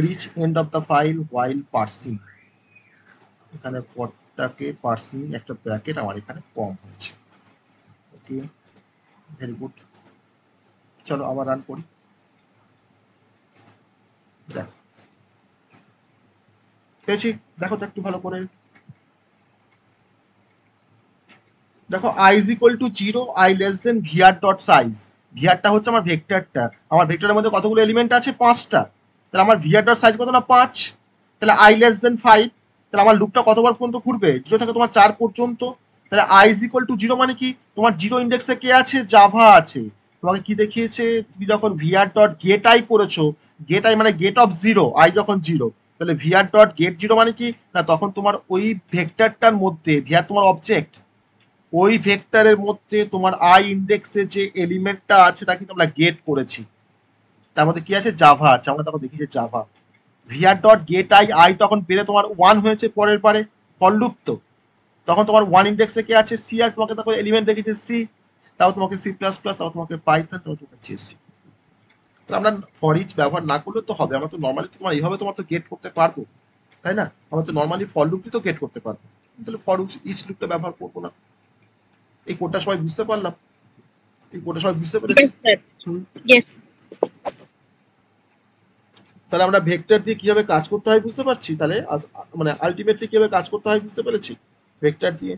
Reach end of the file while parsing, এখানে পটটাকে পার্সিং একটা ব্র্যাকেট আমার এখানে কম হয়েছে। Okay, very good. চলো আবার রান করি, দেখো পেয়েছি। দেখো তো একটু ভালো করে, দেখো I is equal to 0, I less than VR dot size. ভিআরটা হচ্ছে আমার ভেক্টরটা, আমার ভেক্টরের মধ্যে কতগুলো এলিমেন্ট আছে, 5টা। তাহলে আমার ভিআর ডট সাইজ কত না 5, তাহলে আই লেস দেন 5, তাহলে আমার লুপটা কতবার পর্যন্ত ঘুরবে, 0 থেকে তোমার 4 পর্যন্ত। তাহলে আই ইজ ইকুয়াল টু 0 মানে কি, তোমার 0 ইন্ডেক্সে কে আছে, জাভা আছে। তোমাকে কি দেখিয়েছে, তুমি যখন ভিআর ডট গেট আই করেছো, গেট আই মানে গেট অফ 0, আই যখন 0, তাহলে ভিআর ডট গেট 0 মানে কি না, তখন তোমার ওই ভেক্টরটার মধ্যে, ভিআর তোমার অবজেক্ট, ওই ভেক্টরের মধ্যে তোমার আই ইন্ডেক্সে যে এলিমেন্টটা আছে তাকে তোমরা গেট করেছি, তার মধ্যে কি আছে, জাভা আছে, আমরা তখন দেখি যে Java. VR dot gate I, I তখন বেড়ে তোমার 1 হয়েছে পরের পারে, ফর লুপ তো, তখন তোমার 1 ইন্ডেক্সে কে আছে, সি, আর তোমাকে তখন এলিমেন্ট দেখেছে সি, তাও তোমাকে সি প্লাস প্লাস, তাও তোমাকে পাইথন, তাও তোমাকে জেএসপি। তো আমরা ফর ইচ ব্যবহার না করলে তো হবে, আমরা তো নর্মালি তোমার এইভাবে তোমার তো গেট করতে পারবো, তাই না? আমরা তো নর্মালি ফর লুপ দিয়ে তো গেট করতে পারবো, তাহলে ফর ইচ লুপটা ব্যবহার করবো না। এই কোডটা সবাই বুঝতে পারলাম, এই কোডটা সবাই বুঝতে পেরেছি। Yes, sir. Yes. তাহলে আমরা ভেক্টর দিয়ে কিভাবে কাজ করতে হয় বুঝতে পারছি, তাহলে মানে আলটিমেটলি কিভাবে কাজ করতে হয় বুঝতে পেরেছি ভেক্টর দিয়ে।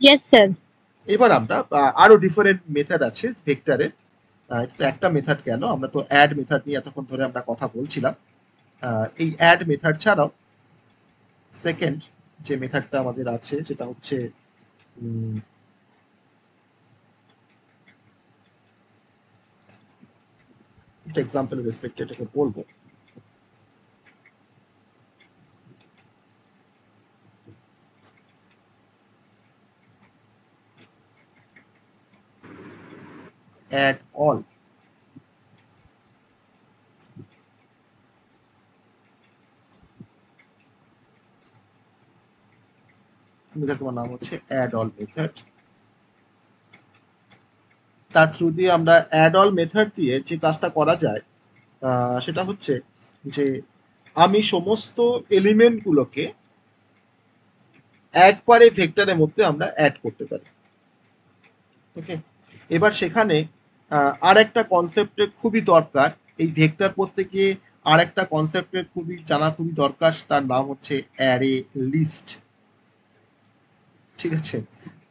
Yes, sir. এবার আমরা আরো ডিফারেন্ট মেথড আছে ভেক্টরে, এটা একটা মেথড কেন, আমরা তো অ্যাড মেথড নিয়ে এতক্ষণ ধরে আমরা কথা বলছিলাম। এই অ্যাড মেথড ছাড়াও সেকেন্ড যে মেথডটা আমাদের আছে সেটা হচ্ছে একটা এক্সাম্পল রেসপেক্টে এটাকে বলবো। অ্যাড অল, মেথড তোমার নাম হচ্ছে অ্যাড অল মেথড। তার থ্রু দিয়ে আমরা অ্যাড অল মেথড দিয়ে যে কাজটা করা যায় সেটা হচ্ছে যে আমি সমস্ত এলিমেন্টগুলোকে একবারে ভেক্টরের মধ্যে আমরা অ্যাড করতে পারি। ওকে, এবার সেখানে আর একটা কনসেপ্টের খুবই দরকার, এই ভেক্টর করতে গিয়ে আর একটা কনসেপ্টের জানা খুবই দরকার, তার নাম হচ্ছে অ্যারে লিস্ট। ঠিক আছে,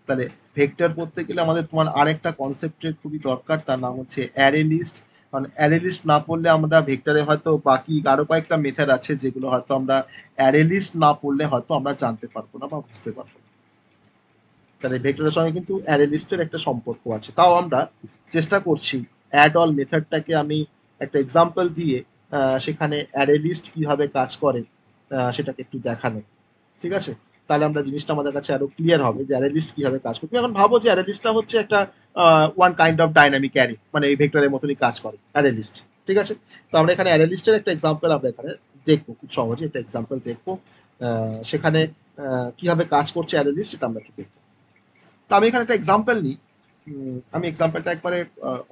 তাহলে ভেক্টর পড়তে গেলে আমাদের তোমার আরেকটা কনসেপ্টের খুবই দরকার, তার নাম হচ্ছে অ্যারে লিস্ট। কারণ অ্যারে লিস্ট না পড়লে আমরা ভেক্টরে হয়তো বাকি আরো কয়েকটা মেথড আছে যেগুলো হয়তো আমরা অ্যারে লিস্ট না পড়লে হয়তো আমরা জানতে পারবো না বা বুঝতে পারবো না। তাহলে ভেক্টরের সঙ্গে কিন্তু অ্যারে লিস্টের একটা সম্পর্ক আছে। তাও আমরা চেষ্টা করছি অ্যাড অল মেথডটাকে আমি একটা এক্সাম্পল দিয়ে সেখানে অ্যারে লিস্ট কিভাবে কাজ করে সেটাকে একটু দেখানো। ঠিক আছে, তাহলে আমরা জিনিসটা আমাদের কাছে আরো ক্লিয়ার হবে যে অ্যারে লিস্ট কিভাবে কাজ করে। তুমি এখন ভাবো যে অ্যারে লিস্টটা হচ্ছে একটা one kind of dynamic array, মানে এই ভেক্টরের মতনই কাজ করে অ্যারে লিস্ট। ঠিক আছে, তো আমরা এখানে অ্যারে লিস্টের একটা এক্সাম্পল আমরা এখানে দেখবো, খুব সহজে একটা এক্সাম্পল দেখবো। সেখানে কিভাবে কাজ করছে অ্যারে লিস্ট সেটা আমরা একটু দেখবো। তো আমি এখানে একটা এক্সাম্পল নিই। আমি এক্সাম্পলটা একবারে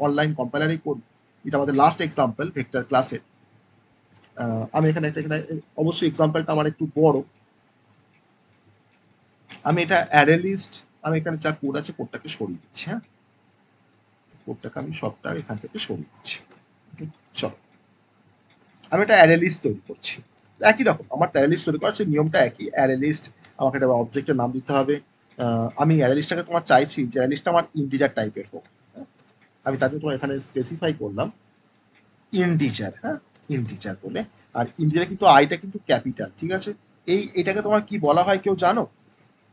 অনলাইন কম্পাইলারই করব। এটা আমাদের লাস্ট এক্সাম্পল ভেক্টর ক্লাসের। আমি এখানে অবশ্যই এক্সাম্পলটা আমার একটু বড়। আমি এটা অ্যারে লিস্ট, আমি এখানে যা কোড আছে কোডটাকে সরিয়ে দিচ্ছি। হ্যাঁ, কোডটাকে আমি সবটা এখান থেকে সরিয়ে দিচ্ছি। চলো, আমি একটা অ্যারে লিস্ট তৈরি করছি। একই রকম আমার অ্যারে লিস্ট তৈরি করার সেই নিয়মটা একই। অ্যারে লিস্ট আমাকে একটা অবজেক্টের নাম দিতে হবে। আমি অ্যারে লিস্টটাকে তোমার চাইছি যে অ্যারে লিস্টটা আমার ইন্টিজার টাইপের হোক। আমি তার জন্য তোমার এখানে স্পেসিফাই করলাম ইন্টিজার। হ্যাঁ, ইন্টিজার বলে। আর ইন্টিজার কিন্তু আইটা কিন্তু ক্যাপিটাল। ঠিক আছে, এটাকে তোমার কি বলা হয় কেউ জানো?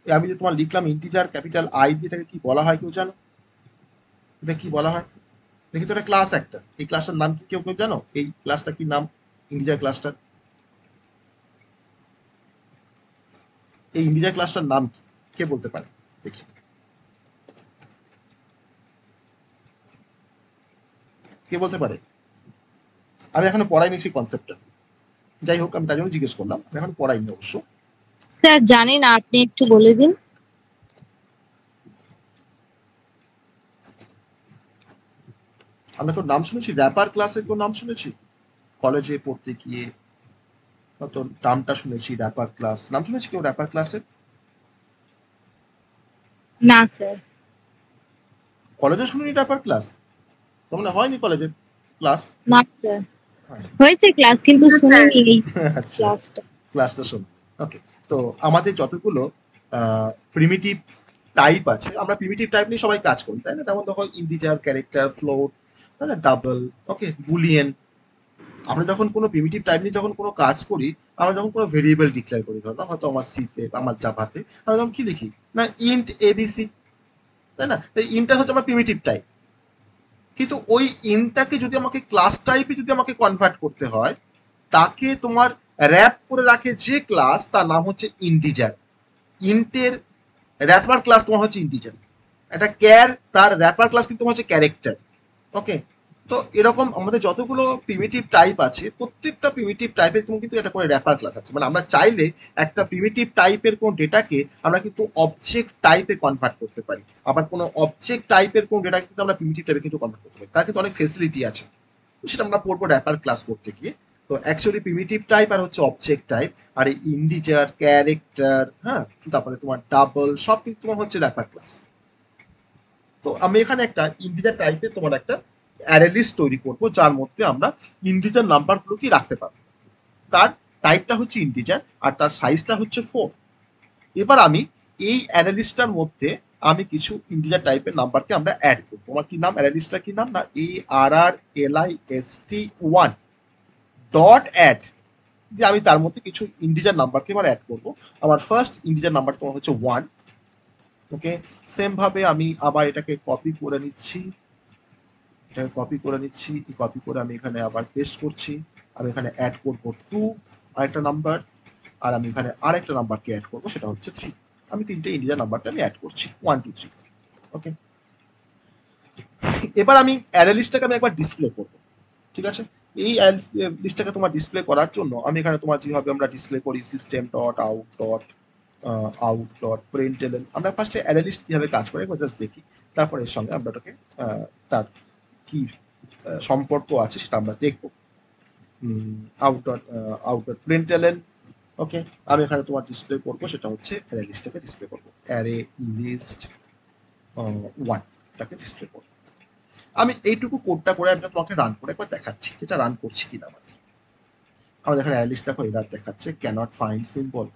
আমি যে তোমার লিখলাম ইন্টিজার ক্যাপিটাল আই দিয়ে, এটাকে কি বলা হয় কেউ জানো? এটা কি বলা হয়? এটা কিন্তু একটা ক্লাস একটা। এই ক্লাসটার নাম কি কেউ কেউ জানো? এই ক্লাসটা কি নাম? ইন্টিজার ক্লাসটার, এই ইন্টিজার ক্লাসটার নাম কি? কে বলতে পারে? দেখি, কে বলতে পারে? আমি এখনো পড়াইনি সেই কনসেপ্টটা। যাই হোক, আমি তার জন্য জিজ্ঞেস করলাম, আমি এখন পড়াইনি অবশ্য। স্যার জানি না, আপনি একটু বলে দিন। আমরা তো নাম শুনেছি, র্যাপার ক্লাসের কোন নাম শুনেছি কলেজে পড়তে গিয়ে, তো নামটা শুনেছি র্যাপার ক্লাস। নাম শুনেছি কেউ র্যাপার ক্লাসের? না স্যার। কলেজে শুনিনি র্যাপার ক্লাস? তার মানে হয়নি কলেজে ক্লাস? না স্যার, হয়েছে ক্লাস কিন্তু শুনিনি এই আচ্ছা, ক্লাসটা। ক্লাসটা শুনুন। ওকে, তো আমাদের যতগুলো প্রিমিটিভ টাইপ আছে, আমরা প্রিমিটিভ টাইপ নিয়ে সবাই কাজ করি, তাই না? যেমন দেখো ইন্টিজার, ক্যারেক্টার, ফ্লোট, তাই না, ডাবল, ওকে, বুলিয়ান। আমরা যখন কোনো প্রিমিটিভ টাইপ নিয়ে যখন কোনো কাজ করি, আমরা যখন কোনো ভেরিয়েবল ডিক্লেয়ার করি, ধরো হয়তো আমার সিতে, আমার জাভাতে, আমরা তখন কি লিখি না, ইন্ট এবিসি, তাই না? এই ইন্টটা হচ্ছে আমার প্রিমিটিভ টাইপ। কিন্তু ওই ইন্টটাকে যদি আমাকে ক্লাস টাইপে যদি আমাকে কনভার্ট করতে হয়, তাকে তোমার র্যাপ করে রাখে যে ক্লাস, তার নাম হচ্ছে ইন্টিজার। ইন্টের র্যাপার ক্লাস তোমার হচ্ছে ইন্টিজার। একটা ক্যার, তার র্যাপার ক্লাস কিন্তু হচ্ছে ক্যারেক্টার। ওকে, তো এরকম আমাদের যতগুলো প্রিমিটিভ টাইপ আছে, প্রত্যেকটা প্রিমিটিভ টাইপের কিন্তু একটা করে র্যাপার ক্লাস আছে। মানে আমরা চাইলে একটা প্রিমিটিভ টাইপের কোন ডেটাকে আমরা কিন্তু অবজেক্ট টাইপে কনভার্ট করতে পারি। আবার কোনো অবজেক্ট টাইপের কোন ডেটা কিন্তু আমরা প্রিমিটিভ টাইপে কিন্তু কনভার্ট করতে পারি। তার কিন্তু অনেক ফেসিলিটি আছে, সেটা আমরা পড়বো র্যাপার ক্লাস করতে গিয়ে। তো অ্যাকচুয়ালি প্রিমিটিভ টাইপ আর হচ্ছে অবজেক্ট টাইপ, আর এই ইন্টিজার, ক্যারেক্টার, হ্যাঁ, তারপরে তোমার ডাবল, সব কিন্তু তোমার হচ্ছে র্যাপার ক্লাস। তো আমি এখানে একটা ইন্টিজার টাইপে তোমার একটা অ্যারে লিস্ট তৈরি করব, যার মধ্যে আমরা ইন্টিজার নাম্বারগুলো কি রাখতে পারবো। তার টাইপটা হচ্ছে ইন্টিজার আর তার সাইজটা হচ্ছে 4। এবার আমি এই অ্যারে লিস্টটার মধ্যে আমি কিছু ইন্টিজার টাইপের নাম্বারকে আমরা অ্যাড করবো। আমার কি নাম, অ্যারে লিস্টটা কি নাম, না ARRLIST1 ডট অ্যাড। যে আমি তার মধ্যে কিছু ইন্টিজার নাম্বারকে এবার অ্যাড করবো। আমার ফার্স্ট ইন্টিজার নাম্বার তোমার হচ্ছে 1। ওকে, সেম ভাবে আমি আবার এটাকে কপি করে নিচ্ছি, এটাকে কপি করে নিচ্ছি, কপি করে আমি এখানে আবার পেস্ট করছি। আমি এখানে অ্যাড করবো 2 আরেকটা নাম্বার, আর আমি এখানে আরেকটা নাম্বারকে অ্যাড করবো, সেটা হচ্ছে 3। আমি তিনটে ইন্টিজার নাম্বারকে আমি অ্যাড করছি 1 2 3। ওকে, এবার আমি অ্যারে লিস্টটাকে আমি একবার ডিসপ্লে করবো। ঠিক আছে, এই লিস্টটাকে তোমার ডিসপ্লে করার জন্য আমি এখানে তোমার যেভাবে আমরা ডিসপ্লে করি system dot out dot out dot প্রিন্টএলএন, আমরা ফার্স্টে অ্যারে লিস্ট কিভাবে কাজ করে একবার জাস্ট দেখি, তারপর এর সঙ্গে আমরা ওটাকে তার কি সম্পর্ক আছে সেটা আমরা দেখবো। Out dot প্রিন্টএলএন। ওকে, আমি এখানে তোমার ডিসপ্লে করবো, সেটা হচ্ছে অ্যারে লিস্টটাকে ডিসপ্লে করবো, অ্যারে লিস্ট 1 টাকে ডিসপ্লে করবো। আমি এইটুকু কোডটা করে আমি তোমাকে রান করে একবার দেখাচ্ছি যেটা রান করছি কিনা আমাদের। আমাদের এখানে অ্যারে লিস্ট দেখো এরার দেখাচ্ছে, cannot find symbol.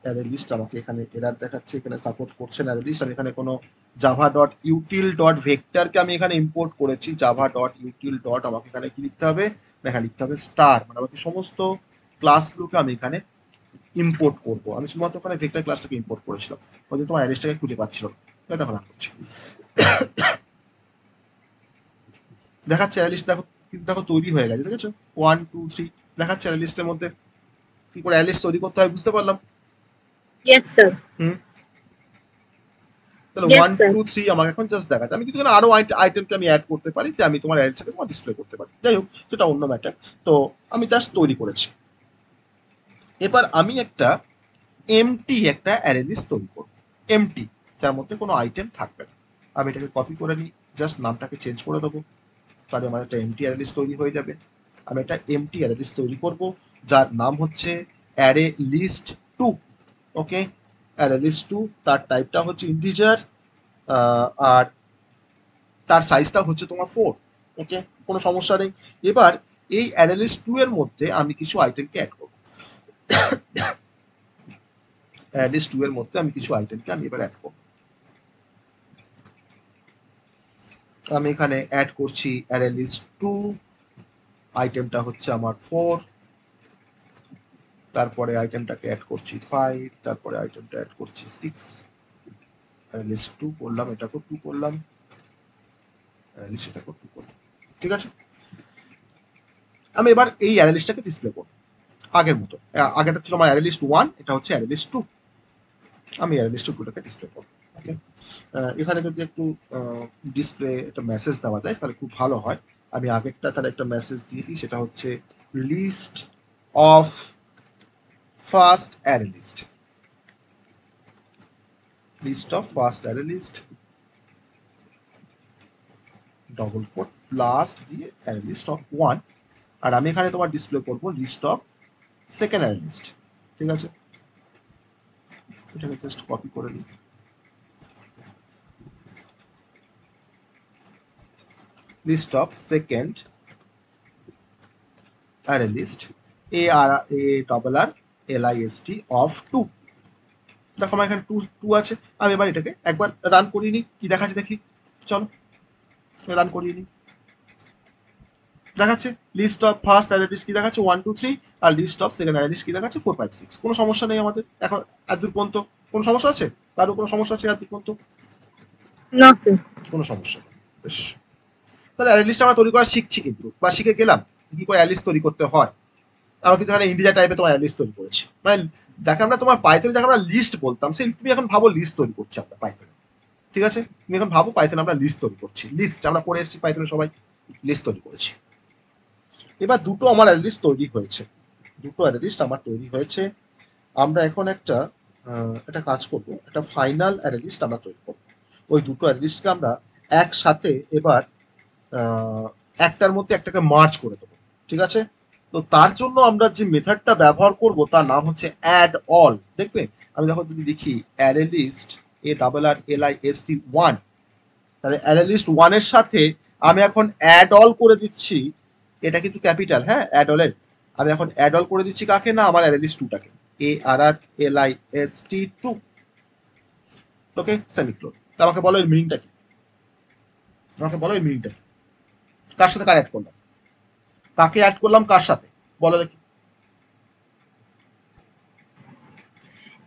Array list আমাকে এখানে এরার দেখাচ্ছে, এখানে সাপোর্ট করছে না অ্যারে লিস্ট। আমি এখানে কোনো জাভা ডট ইউটিল ডট ভেক্টরকে আমি এখানে ইম্পোর্ট করেছি। জাভা ডট ইউটিল ডট আমাকে এখানে কি লিখতে হবে, এখানে লিখতে হবে স্টার, মানে আমাকে সমস্ত ক্লাসগুলোকে আমি এখানে ইম্পোর্ট করবো। আমি শুধুমাত্র ওখানে ভেক্টর ক্লাসটাকে ইম্পোর্ট করেছিলাম, ওই জন্য তোমার অ্যারেসটাকে খুঁজে পাচ্ছিল না। এটা এখন করছি, দেখাচ্ছে অ্যারে লিস্ট দেখো, কিন্তু দেখো তৈরি হয়ে গেছে, দেখেছো 1 2 3 দেখাচ্ছে অ্যারে লিস্টের মধ্যে। কি করে অ্যারে লিস্ট তৈরি করতে হয় বুঝতে পারলাম। Yes sir. তাহলে 1 2 3 আমাকে এখন জাস্ট দেখাচ্ছে। আমি কিছু আরো আইটেমকে আমি অ্যাড করতে পারি, যে আমি তোমার অ্যারেটাকে তোমার ডিসপ্লে করতে পারি। যাই হোক, সেটা অন্য ম্যাটার। তো আমি জাস্ট তৈরি করেছি। এবার আমি একটা এমটি একটা অ্যারে লিস্ট তৈরি করব, এমটি, যার মধ্যে কোনো আইটেম থাকবে না। আমি এটাকে কপি করে নিই, জাস্ট নামটাকে চেঞ্জ করে দেবো, তাহলে আমার একটা এমটি অ্যারে লিস্ট তৈরি হয়ে যাবে। আমি একটা এমটি অ্যারে লিস্ট তৈরি করব, যার নাম হচ্ছে অ্যারে লিস্ট 2। ওকে, অ্যারে লিস্ট 2, তার টাইপটা হচ্ছে ইন্টিজার, আর তার সাইজটা হচ্ছে তোমার 4। ওকে, কোনো সমস্যা নেই। এবার এই অ্যারে লিস্ট 2 এর মধ্যে আমি কিছু আইটেমকে অ্যাড করব। অ্যারে লিস্ট 2 এর মধ্যে আমি কিছু আইটেমকে আমি এবার অ্যাড করব। আমি এখানে অ্যাড করছি অ্যারে লিস্ট 2, আইটেমটা হচ্ছে আমার 4, তারপরে আইটেমটাকে অ্যাড করছি 5, তারপরে আইটেমটা অ্যাড করছি 6। অ্যারে লিস্ট 2 করলাম, এটাকে 2 করলাম, অ্যারে লিস্ট এটাকে 2 করলাম। ঠিক আছে, আমি এবার এই অ্যারে লিস্টটাকে ডিসপ্লে করব আগের মতো। আগেরটা ছিল আমার অ্যারে লিস্ট 1, এটা হচ্ছে অ্যারে লিস্ট 2। আমি অ্যারে লিস্ট 2টাকে ডিসপ্লে করব। ওকে, এখানে যদি একটু ডিসপ্লে একটা মেসেজ দেওয়া যায় তাহলে খুব ভালো হয়। আমি আগেরটা তাহলে একটা মেসেজ দিয়ে দিই, সেটা হচ্ছে list of first array list, list of first array list double quote plus দিয়ে অ্যারে লিস্ট অফ 1। আর আমি এখানে তোমার ডিসপ্লে করব list of second array list. ঠিক আছে, এটাকে জাস্ট কপি করে নিই, list of second array list ARRALLIST of 2। দেখো আমার এখানে 2 আছে। আমি এবার এটাকে একবার রান করিয়ে নিই, কি দেখাচ্ছে দেখি। চলো রান করিয়ে নিই, দেখাচ্ছে list of first array list কি দেখাচ্ছে 1 2 3, আর list of second array list কি দেখাচ্ছে 4 5 6। কোনো সমস্যা নেই আমাদের এখন এত দূর পর্যন্ত। কোনো সমস্যা আছে? কারো কোনো সমস্যা আছে এত দূর পর্যন্ত? না স্যার। কোনো সমস্যা নেই। বেশ, তাহলে অ্যারে লিস্ট আমরা তৈরি করা শিখছি কিন্তু, বা শিখে গেলাম কি করে অ্যারে লিস্ট তৈরি করতে হয়। আমরা কিন্তু এখানে ইন্ডিয়া টাইপে তোমার লিস্ট তৈরি করেছি, মানে যাকে আমরা তোমার পাইথনে যাকে আমরা লিস্ট বলতাম, সেই তুমি এখন ভাবো লিস্ট তৈরি করছি আমরা পাইথনে। ঠিক আছে, তুমি এখন ভাবো পাইথনে আমরা লিস্ট তৈরি করছি, লিস্ট আমরা পড়ে এসেছি পাইথনে সবাই, লিস্ট তৈরি করেছি। এবার দুটো আমার অ্যারে লিস্ট তৈরি হয়েছে, দুটো অ্যারে লিস্ট আমার তৈরি হয়েছে। আমরা এখন একটা কাজ করব, একটা ফাইনাল অ্যারে লিস্ট আমরা তৈরি করব। ওই দুটো অ্যারে লিস্টকে আমরা একসাথে এবার একটার মধ্যে একটাকে মার্জ করে দেবো। ঠিক আছে, তো তার জন্য আমরা যে মেথডটা ব্যবহার করব তার নাম হচ্ছে অ্যাড অল। দেখবে আমি দেখো যদি দেখি অ্যারে লিস্ট ARRLIST 1, তাহলে অ্যারে লিস্ট 1 এর সাথে আমি এখন অ্যাড অল করে দিচ্ছি, এটা কিন্তু ক্যাপিটাল, হ্যাঁ অ্যাড অলের। আমি এখন অ্যাড অল করে দিচ্ছি কাকে না, আমার অ্যারে লিস্ট 2টাকে, ARRLIST 2। ওকে, সেমিক্লোন। আমাকে বলো এর মিনিংটা কি, আমাকে বলো এর মিনিংটা কি, কার সাথে কার অ্যাড করলাম, কাকে অ্যাড করলাম কার সাথে, বলো দেখি।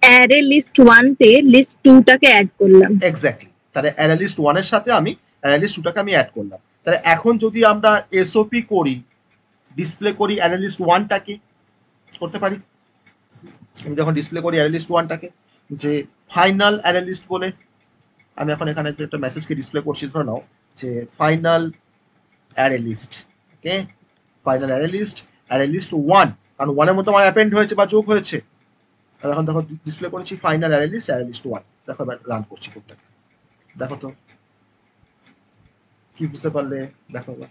অ্যারে লিস্ট 1 তে লিস্ট 2 টাকে অ্যাড করলাম। এক্স্যাক্টলি, তাহলে অ্যারে লিস্ট 1 এর সাথে আমি অ্যারে লিস্ট 2টাকে আমি অ্যাড করলাম। তাহলে এখন যদি আমরা এসওপি করি, ডিসপ্লে করি অ্যারে লিস্ট 1টাকে, করতে পারি। আমি যখন ডিসপ্লে করি অ্যারে লিস্ট 1টাকে যে ফাইনাল অ্যারে লিস্ট বলে, আমি এখন এখানে যে একটা মেসেজকে ডিসপ্লে করছি, ধরে নাও যে ফাইনাল অ্যারে লিস্ট। ওকে, ফাইনাল অ্যারে লিস্ট 1, কারণ 1 এর মধ্যে আমার অ্যাপেন্ড হয়েছে বা যোগ হয়েছে। এখন দেখো ডিসপ্লে করেছি ফাইনাল অ্যারে লিস্ট 1। দেখো এবার রান করছি কোডটাকে, দেখো তো কি বুঝতে পারলে, দেখো এবার।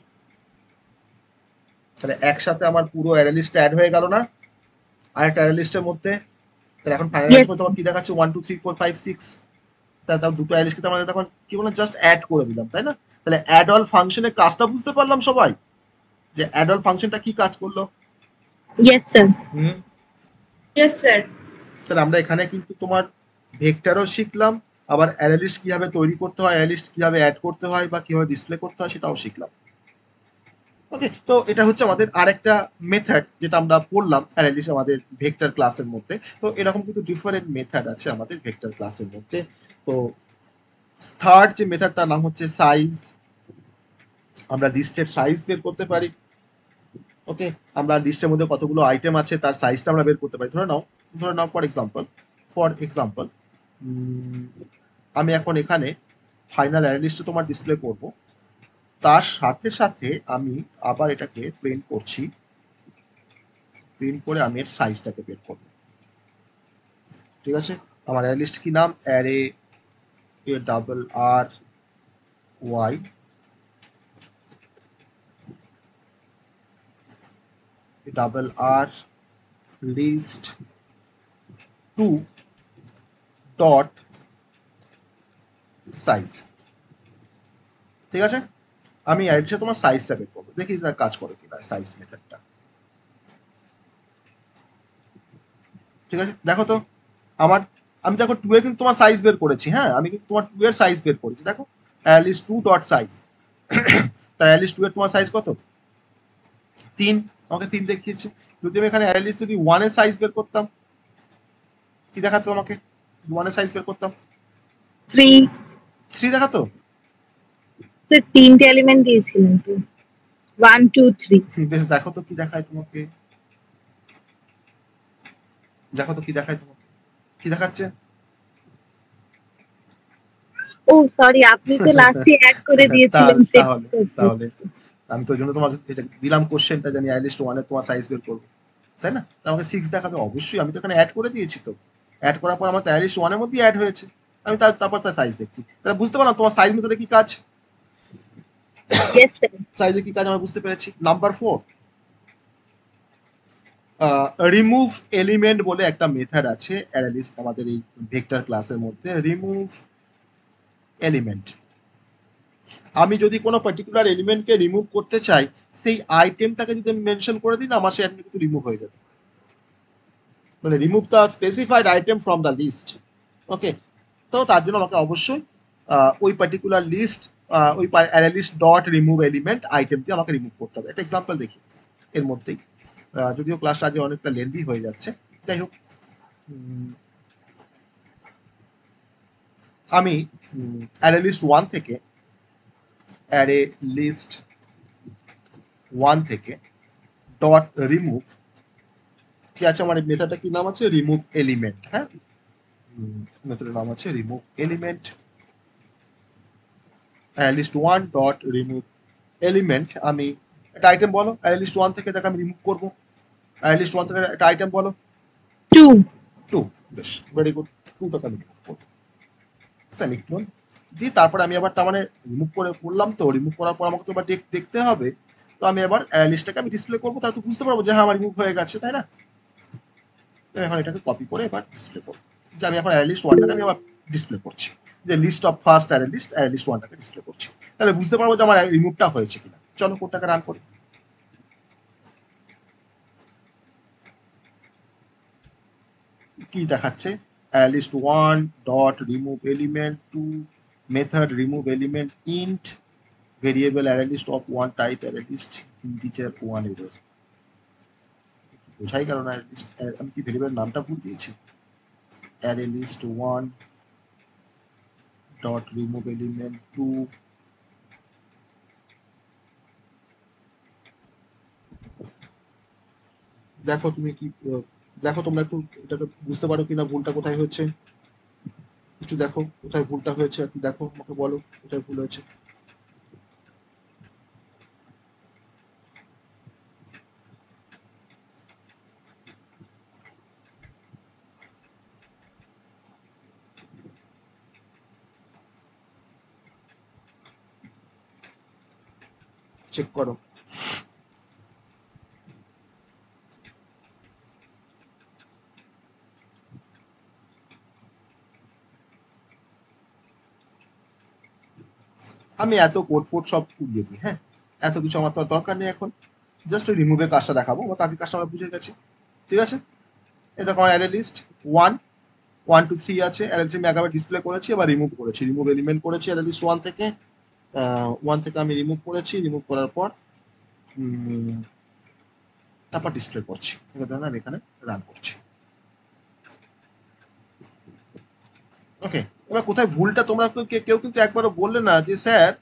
তাহলে একসাথে আমার পুরো অ্যারে লিস্টটা অ্যাড হয়ে গেল না আরেকটা অ্যারে লিস্টের মধ্যে। তাহলে এখন ফাইনাল অ্যারে তোমার কি দেখাচ্ছে 1 2 3 4 5 6। তাহলে দুটো অ্যারে লিস্টকে আমরা তখন কি বললাম, জাস্ট অ্যাড করে দিলাম, তাই না? তাহলে অ্যাড অল ফাংশনের কাজটা বুঝতে পারলাম সবাই, যে অ্যাড অল ফাংশনটা কি কাজ করলো। Yes sir. Hmm, yes sir. তাহলে আমরা এখানে কিন্তু তোমার ভেক্টরও শিখলাম, আবার অ্যারে লিস্ট কিভাবে তৈরি করতে হয়, অ্যারে লিস্ট কিভাবে অ্যাড করতে হয় বা কিভাবে ডিসপ্লে করতে হয় সেটাও শিখলাম। ওকে, তো এটা হচ্ছে আমাদের আরেকটা মেথড যেটা আমরা পড়লাম অ্যারে লিস্ট আমাদের ভেক্টর ক্লাসের মধ্যে। তো এরকম কিন্তু ডিফারেন্ট মেথড আছে আমাদের ভেক্টর ক্লাসের মধ্যে। তো থার্ড যে মেথড তার নাম হচ্ছে সাইজ। আমরা লিস্টের সাইজ বের করতে পারি। ওকে, আমরা লিস্টের মধ্যে কতগুলো আইটেম আছে তার সাইজটা আমরা বের করতে পারি। ধরে নাও ফর এক্সাম্পল আমি এখন এখানে ফাইনাল অ্যারে লিস্টে তোমার ডিসপ্লে করব, তার সাথে সাথে আমি আবার এটাকে প্রিন্ট করছি, প্রিন্ট করে আমি এর সাইজটাকে বের করব। ঠিক আছে, আমার অ্যারে লিস্ট কি নাম, অ্যারে ডাবল আর ওয়াই ডাবল আর লিস্ট 2 ডট সাইজ। ঠিক আছে, আমি অ্যারের তোমার সাইজটা বের করবো, দেখি কাজ করে কিনা সাইজ মেথডটা। ঠিক আছে, দেখো তো আমার, আমি দেখো 2 এর কিন্তু তোমার সাইজ বের করেছি। হ্যাঁ, আমি কিন্তু তোমার 2 এর সাইজ বের করেছি। দেখো অ্যালিস্ট 2 ডট সাইজ, তাই অ্যালিস্ট 2 এর তোমার সাইজ কত, 3। আমাকে 3 দেখিয়েছে। যদি আমি এখানে অ্যালিস্ট যদি 1 এর সাইজ বের করতাম, কি দেখাতো আমাকে, 1 এর সাইজ বের করতাম 3 দেখাতো। স্যার 3টে এলিমেন্ট দিয়েছিলেন তো, 1 2 3। বেশ, দেখো তো কি দেখায় তোমাকে, দেখো তো কি দেখায় তোমাকে, কি দেখাচ্ছে। ও সরি, আপনি তো লাস্টে অ্যাড করে দিয়েছিলেন তাহলে তাহলে আমি তো ওই জন্য তোমাকে এটা দিলাম কোশ্চেনটা, যে আমি অ্যাটলিস্ট 1 এর তোমার সাইজ বের করবো, তাই না? আমাকে 6 দেখাবে অবশ্যই, আমি তো এখানে অ্যাড করে দিয়েছি। তো অ্যাড করার পর আমার তো অ্যাটলিস্ট 1 এর মধ্যেই অ্যাড হয়েছে, আমি তারপর তার সাইজ দেখছি। তাহলে বুঝতে পারলাম তোমার সাইজ মেথডে কি কাজ। Yes sir. সাইজে কি কাজ আমরা বুঝতে পেরেছি। নাম্বার 4, রিমুভ এলিমেন্ট বলে একটা মেথড আছে অ্যারে লিস্ট আমাদের এই ভেক্টর ক্লাসের মধ্যে। রিমুভ এলিমেন্ট, আমি যদি কোনো পার্টিকুলার এলিমেন্টকে রিমুভ করতে চাই, সেই আইটেমটাকে যদি আমি মেনশন করে দিই না, আমার সেই আইটেম কিন্তু রিমুভ হয়ে যাবে, মানে remove the specified item from the list. Okay, তো তার জন্য আমাকে অবশ্যই ওই পার্টিকুলার লিস্ট, ওই array list dot remove element আইটেমটি আমাকে রিমুভ করতে হবে। একটা এক্সাম্পল দেখি এর মধ্যেই, যদিও ক্লাসটা আজ অনেকটা লেন্দি হয়ে যাচ্ছে, যাই হোক। আমি অ্যারে লিস্ট 1 থেকে অ্যারে লিস্ট 1 থেকে ডট রিমুভ, কি আছে আমার মেথডটা, কি নাম আছে, রিমুভ এলিমেন্ট। হ্যাঁ, মেথডের নাম আছে remove element. List 1 dot remove element, আমি একটা আইটেম বলো লিস্ট 1 থেকে, এটাকে আমি রিমুভ করবো। লিস্ট 1 থেকে একটা আইটেম বলো, 2। বেশ, ভেরি গুড, 2টাকে আমি রিমুভ করবো, সেমিকোলন দিয়ে তারপরে আমি আবার তার মানে রিমুভ করে করলাম। তো রিমুভ করার পর আমাকে তো এবার দেখতে হবে, তো আমি এবার লিস্টটাকে আমি ডিসপ্লে করবো, তাহলে তো বুঝতে পারবো যে হ্যাঁ আমার রিমুভ হয়ে গেছে, তাই না? এখন এটাকে কপি করে এবার ডিসপ্লে করবো, যে আমি এখন অ্যারে লিস্ট 1টাকে আমি আবার ডিসপ্লে করছি, যে list of first array list 1টাকে ডিসপ্লে করছি। তাহলে বুঝতে পারবো যে আমার রিমুভটা হয়েছে কিনা। চলো কোডটাকে রান করি। কি দেখাচ্ছে, list 1 dot remove element 2 method remove element int variable array list of 1 type array list integer 1 error. বোঝাই গেল না অ্যারে লিস্ট, আমি কি ভেরিয়েবলের নামটা ভুল দিয়েছি। Array list 1 dot remove element 2, দেখো তুমি কি, দেখো তোমরা একটু এটাকে বুঝতে পারো কিনা ভুলটা কোথায় হচ্ছে, একটু দেখো কোথায় ভুলটা হয়েছে, একটু দেখো আমাকে বলো কোথায় ভুল হয়েছে। চেক করো। আমি এত কোড ফোড সব উড়িয়ে দিই, হ্যাঁ, এত কিছু আমার তো দরকার নেই এখন। জাস্ট ওই রিমুভের কাজটা দেখাবো, বা তাকে কাজটা আমরা বুঝে গেছি। ঠিক আছে, এই দেখো আমার অ্যারে লিস্ট 1 1 2 3 আছে, অ্যারে লিস্ট আমি একবার ডিসপ্লে করেছি, এবার রিমুভ করেছি, রিমুভ এলিমেন্ট করেছি অ্যারে লিস্ট 1 থেকে আমি রিমুভ করেছি, রিমুভ করার পর তারপর ডিসপ্লে করছি, আমি এখানে রান করছি। ওকে, এবার কোথায় ভুলটা তোমরা কেউ কিন্তু একবারও বললে না যে স্যার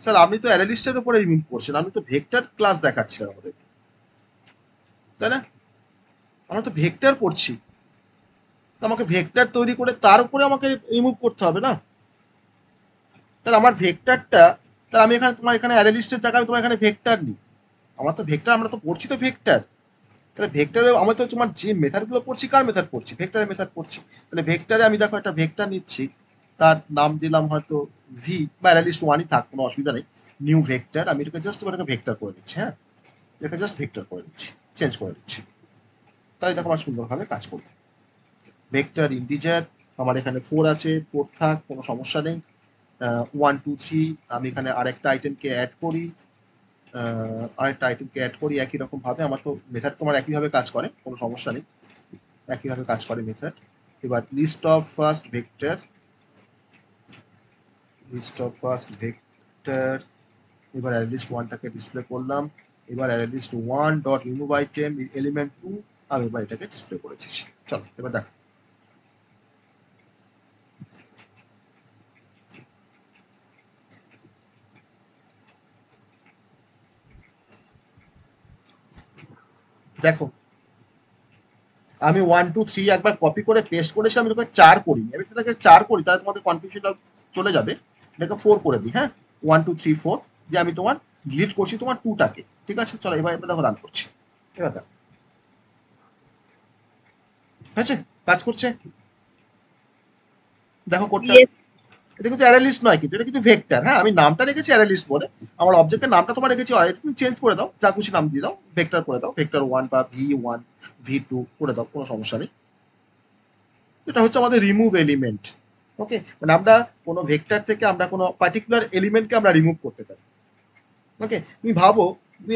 স্যার আপনি তো অ্যারে লিস্টের উপরে রিমুভ করছেন, আপনি তো ভেক্টর ক্লাস দেখাচ্ছেন আমাদের, তাই না? আমরা তো ভেক্টর পড়ছি, তো আমাকে ভেক্টর তৈরি করে তার উপরে আমাকে রিমুভ করতে হবে না? তাহলে আমার ভেক্টরটা, তাহলে আমি এখানে তোমার এখানে অ্যারে লিস্টের জায়গায় তোমার এখানে ভেক্টর নিই, আমরা তো ভেক্টর, আমরা তো পড়ছি তো ভেক্টর, তাহলে ভেক্টরে আমরা তো তোমার যে মেথডগুলো পড়ছি কার মেথড পড়ছি, ভেক্টরের মেথড পড়ছি। তাহলে ভেক্টরে আমি দেখো একটা ভেক্টর নিচ্ছি, তার নাম দিলাম হয়তো ভি, বা অ্যারে লিস্ট 1ই থাক, কোনো অসুবিধা নেই। নিউ ভেক্টর, আমি এটাকে জাস্ট এটাকে ভেক্টর করে দিচ্ছি, হ্যাঁ এটাকে জাস্ট ভেক্টর করে দিচ্ছি, চেঞ্জ করে দিচ্ছি, তাই দেখো আমার সুন্দরভাবে কাজ করবে। ভেক্টর ইন্টিজার আমার এখানে 4 আছে, 4 থাক, কোনো সমস্যা নেই। 1 2 3 আমি এখানে আরেকটা আইটেমকে অ্যাড করি, একই রকম ভাবে, আমার তো মেথড তোমার একইভাবে কাজ করে, কোনো সমস্যা নেই, একইভাবে কাজ করে মেথড। এবার লিস্ট অফ ফার্স্ট ভেক্টর, এবার অ্যারে লিস্ট 1টাকে ডিসপ্লে করলাম, এবার array list 1 dot remove item element 2 আমি এবার এটাকে ডিসপ্লে করেছি। চলো এবার দেখো, দেখো আমি 1 2 3 একবার কপি করে পেস্ট করেছি, আমি তোকে 4 করি, আমি এটাকে 4 করি, তাহলে তোমাদের কনফিউশনটা চলে যাবে, এটাকে 4 করে দিই, হ্যাঁ 1 2 3 4 যে আমি তোমার ডিলিট করছি তোমার 2টাকে। ঠিক আছে, চলো এবার দেখো রান করছি, এবার দেখো হয়েছে, কাজ করছে, দেখো কোডটা। ইয়েস। এটা কিন্তু অ্যারে লিস্ট নয়, কিন্তু এটা কিন্তু ভেক্টর, হ্যাঁ আমি নামটা রেখেছি অ্যারে লিস্ট বলে, আমার অবজেক্টের নামটা তোমার রেখেছি, তুমি চেঞ্জ করে দাও, যা খুশি নাম দিয়ে দাও, ভেক্টর করে দাও, ভেক্টর 1 বা V1 V2 করে দাও, কোনো সমস্যা নেই। এটা হচ্ছে আমাদের রিমুভ এলিমেন্ট। ওকে, মানে আমরা কোনো ভেক্টর থেকে আমরা কোনো পার্টিকুলার এলিমেন্টকে আমরা রিমুভ করতে পারি। ওকে, তুমি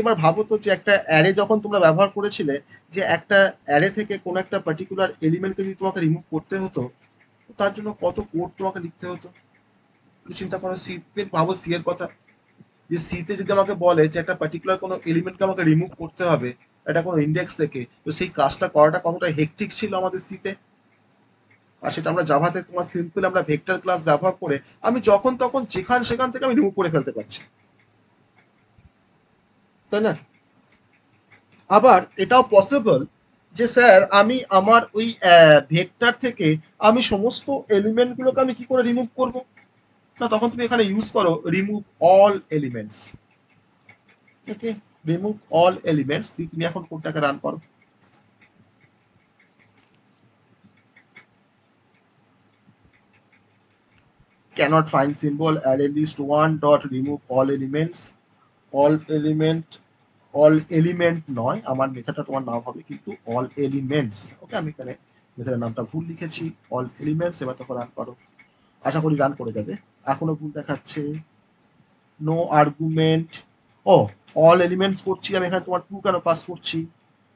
এবার ভাবো তো যে একটা অ্যারে যখন তোমরা ব্যবহার করেছিলে, যে একটা অ্যারে থেকে কোনো একটা পার্টিকুলার এলিমেন্টকে যদি তোমাকে রিমুভ করতে হতো, তার জন্য কত কোড তোমাকে লিখতে হতো। চিন্তা করো, সি, ভাবো সি এর কথা, যে সি তে যদি আমাকে বলে যে একটা পার্টিকুলার কোনো এলিমেন্টকে আমাকে রিমুভ করতে হবে এটা কোনো ইন্ডেক্স থেকে, তো সেই কাজটা করাটা কতটা হেক্টিক ছিল আমাদের সিতে। আর সেটা আমরা জাভাতে তোমার সিম্পল আমরা ভেক্টর ক্লাস ব্যবহার করে আমি যখন তখন সেখান থেকে আমি রিমুভ করে ফেলতে পারছি, তাই না? আবার এটাও পসিবল যে স্যার আমি আমার ওই ভেক্টর থেকে আমি সমস্ত এলিমেন্টগুলোকে আমি কি করে রিমুভ করব, না তখন তুমি এখানে ইউজ করো রিমুভ অল এলিমেন্টস। ওকে, রিমুভ অল এলিমেন্টস দিয়ে তুমি এখন কোডটাকে রান করো। cannot find symbol array list 1 dot remove all elements, all element, all element নয়, আমার মেথডটা তোমার নাম হবে কিন্তু all elements। ওকে, আমি এখানে মেথডের নামটা ভুল লিখেছি, all elements। এবার তখন রান করো, আশা করি রান করে দেবে। এখনো ভুল দেখাচ্ছে, নো আর্গুমেন্ট। ও, অল এলিমেন্টস করছি আমি, এখানে তোমার 2 কেন পাস করছি,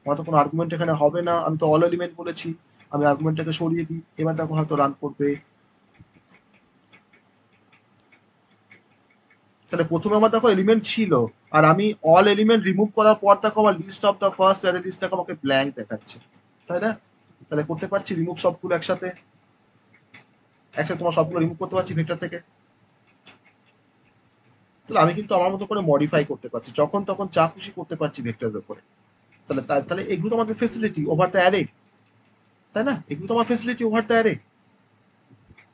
আমার তো কোনো আর্গুমেন্ট এখানে হবে না, আমি তো অল এলিমেন্ট বলেছি, আমি আর্গুমেন্টটাকে সরিয়ে দিই, এবার দেখো হয়তো রান করবে। তাহলে প্রথমে আমার দেখো এলিমেন্ট ছিল, আর আমি অল এলিমেন্ট রিমুভ করার পর দেখো আমার list of the first array list দেখো আমাকে ব্ল্যাঙ্ক দেখাচ্ছে, তাই না? তাহলে করতে পারছি রিমুভ সবগুলো একসাথে, তোমার সবগুলো রিমুভ করতে পারছি ভেক্টর থেকে। তাহলে আমি কিন্তু আমার মতো করে মডিফাই করতে পারছি, যখন তখন যা খুশি করতে পারছি ভেক্টরের উপরে। তাহলে এগুলো তো আমাদের ফেসিলিটি ওভার দ্য অ্যারে, তাই না? এগুলো তো আমার ফেসিলিটি ওভার দ্য অ্যারে।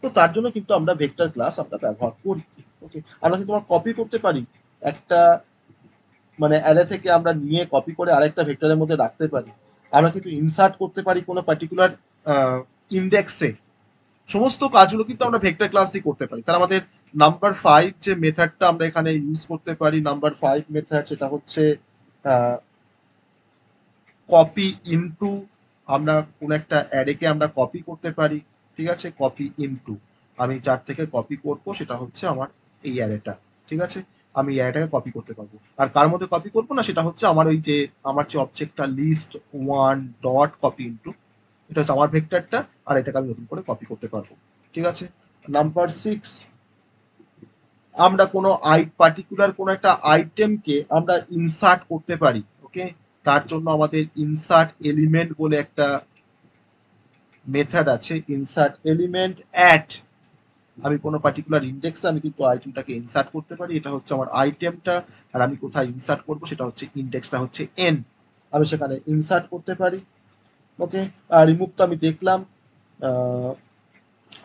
তো তার জন্য কিন্তু আমরা ভেক্টর ক্লাস আমরা ব্যবহার করি। ওকে, আমরা কিন্তু আমরা কপি করতে পারি একটা, মানে অ্যারে থেকে আমরা নিয়ে কপি করে আরেকটা ভেক্টরের মধ্যে রাখতে পারি, আমরা কিন্তু ইনসার্ট করতে পারি কোনো পার্টিকুলার ইন্ডেক্সে, সমস্ত কাজগুলো কিন্তু আমরা ভেক্টর ক্লাস দিয়ে করতে পারি। তাহলে আমাদের নাম্বার 5 যে মেথডটা আমরা এখানে ইউজ করতে পারি, নাম্বার 5 মেথড, সেটা হচ্ছে কপি ইনটু, আমরা কোন একটা অ্যারেকে আমরা কপি করতে পারি। ঠিক আছে, কপি ইনটু, আমি যার থেকে কপি করব সেটা হচ্ছে আমার এই অ্যারেটা। ঠিক আছে, আমি এটাকে কপি করতে পারবো। আর কার মধ্যে কপি করবো না সেটা হচ্ছে আমার ওই যে আমার যে অবজেক্টটা list one dot copy into, এটা হচ্ছে আমার ভেক্টরটা, আর এটাকে আমি নতুন করে কপি করতে পারবো। ঠিক আছে। নাম্বার 6, আমরা কোনো পার্টিকুলার কোনো একটা আইটেমকে আমরা ইনসার্ট করতে পারি। ওকে, তার জন্য আমাদের ইনসার্ট এলিমেন্ট বলে একটা মেথড আছে, ইনসার্ট এলিমেন্ট অ্যাট। আমি কোনো পার্টিকুলার ইন্ডেক্সে আমি কিন্তু আইটেমটাকে ইনসার্ট করতে পারি, এটা হচ্ছে আমার আইটেমটা, আর আমি কোথায় ইনসার্ট করব সেটা হচ্ছে ইন্ডেক্সটা হচ্ছে এন, আমি সেখানে ইনসার্ট করতে পারি। ওকে, আর রিমুভ তো আমি দেখলাম।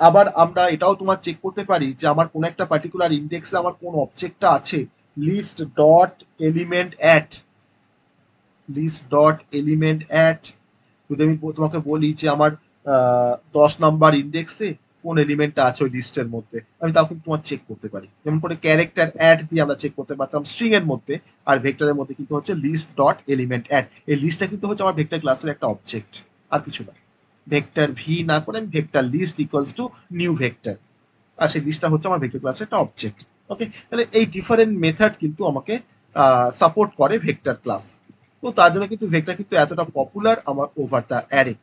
আবার আমরা এটাও তোমার চেক করতে পারি যে আমার কোন একটা পার্টিকুলার ইন্ডেক্সে আমার কোন অবজেক্টটা আছে, list dot element at, list dot element at. যদি আমি তোমাকে বলি যে আমার 10 নাম্বার ইন্ডেক্সে কোন এলিমেন্টটা আছে ওই লিস্টের মধ্যে, আমি তাও কিন্তু তোমার চেক করতে পারি। যেমন করে ক্যারেক্টার অ্যাড দিয়ে আমরা চেক করতে পারতাম স্ট্রিং এর মধ্যে, আর ভেক্টরের মধ্যে কিন্তু হচ্ছে লিস্ট ডট এলিমেন্ট অ্যাড। এই লিস্টটা কিন্তু হচ্ছে আমার ভেক্টর ক্লাসের একটা অবজেক্ট, আর কিছু না। ভেক্টর ভি না করে আমি vector list equals to new vector, আর সেই লিস্টটা হচ্ছে আমার ভেক্টর ক্লাসের একটা অবজেক্ট। ওকে, তাহলে এই ডিফারেন্ট মেথড কিন্তু আমাকে সাপোর্ট করে ভেক্টর ক্লাস। তো তার জন্য কিন্তু ভেক্টর কিন্তু এতটা পপুলার আমার ওভার দ্য অ্যারে।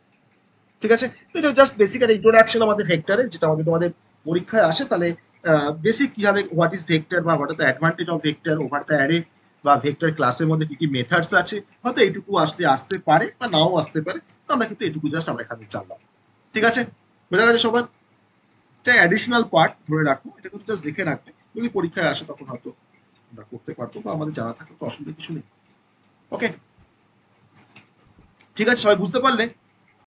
ঠিক আছে, তো এটা জাস্ট বেসিক একটা ইন্ট্রোডাকশন আমাদের ভেক্টরের, যেটা আমাদের তোমাদের পরীক্ষায় আসে। তাহলে বেসিক কিভাবে হোয়াট ইজ ভেক্টর বা what are the advantage of vector over the array, বা ভেক্টর ক্লাসের মধ্যে কি কি মেথডস আছে, হয়তো এইটুকু আসতে পারে বা নাও আসতে পারে। তো আমরা কিন্তু এইটুকু জাস্ট আমরা এখানে জানলাম। ঠিক আছে, বোঝা গেছে সবার? এটা অ্যাডিশনাল পার্ট ধরে রাখো, এটা কিন্তু জাস্ট দেখে রাখবে, যদি পরীক্ষায় আসে তখন হয়তো আমরা করতে পারবো, বা আমাদের জানা থাকলে তো অসুবিধা কিছু নেই। ওকে, ঠিক আছে, সবাই বুঝতে পারলে?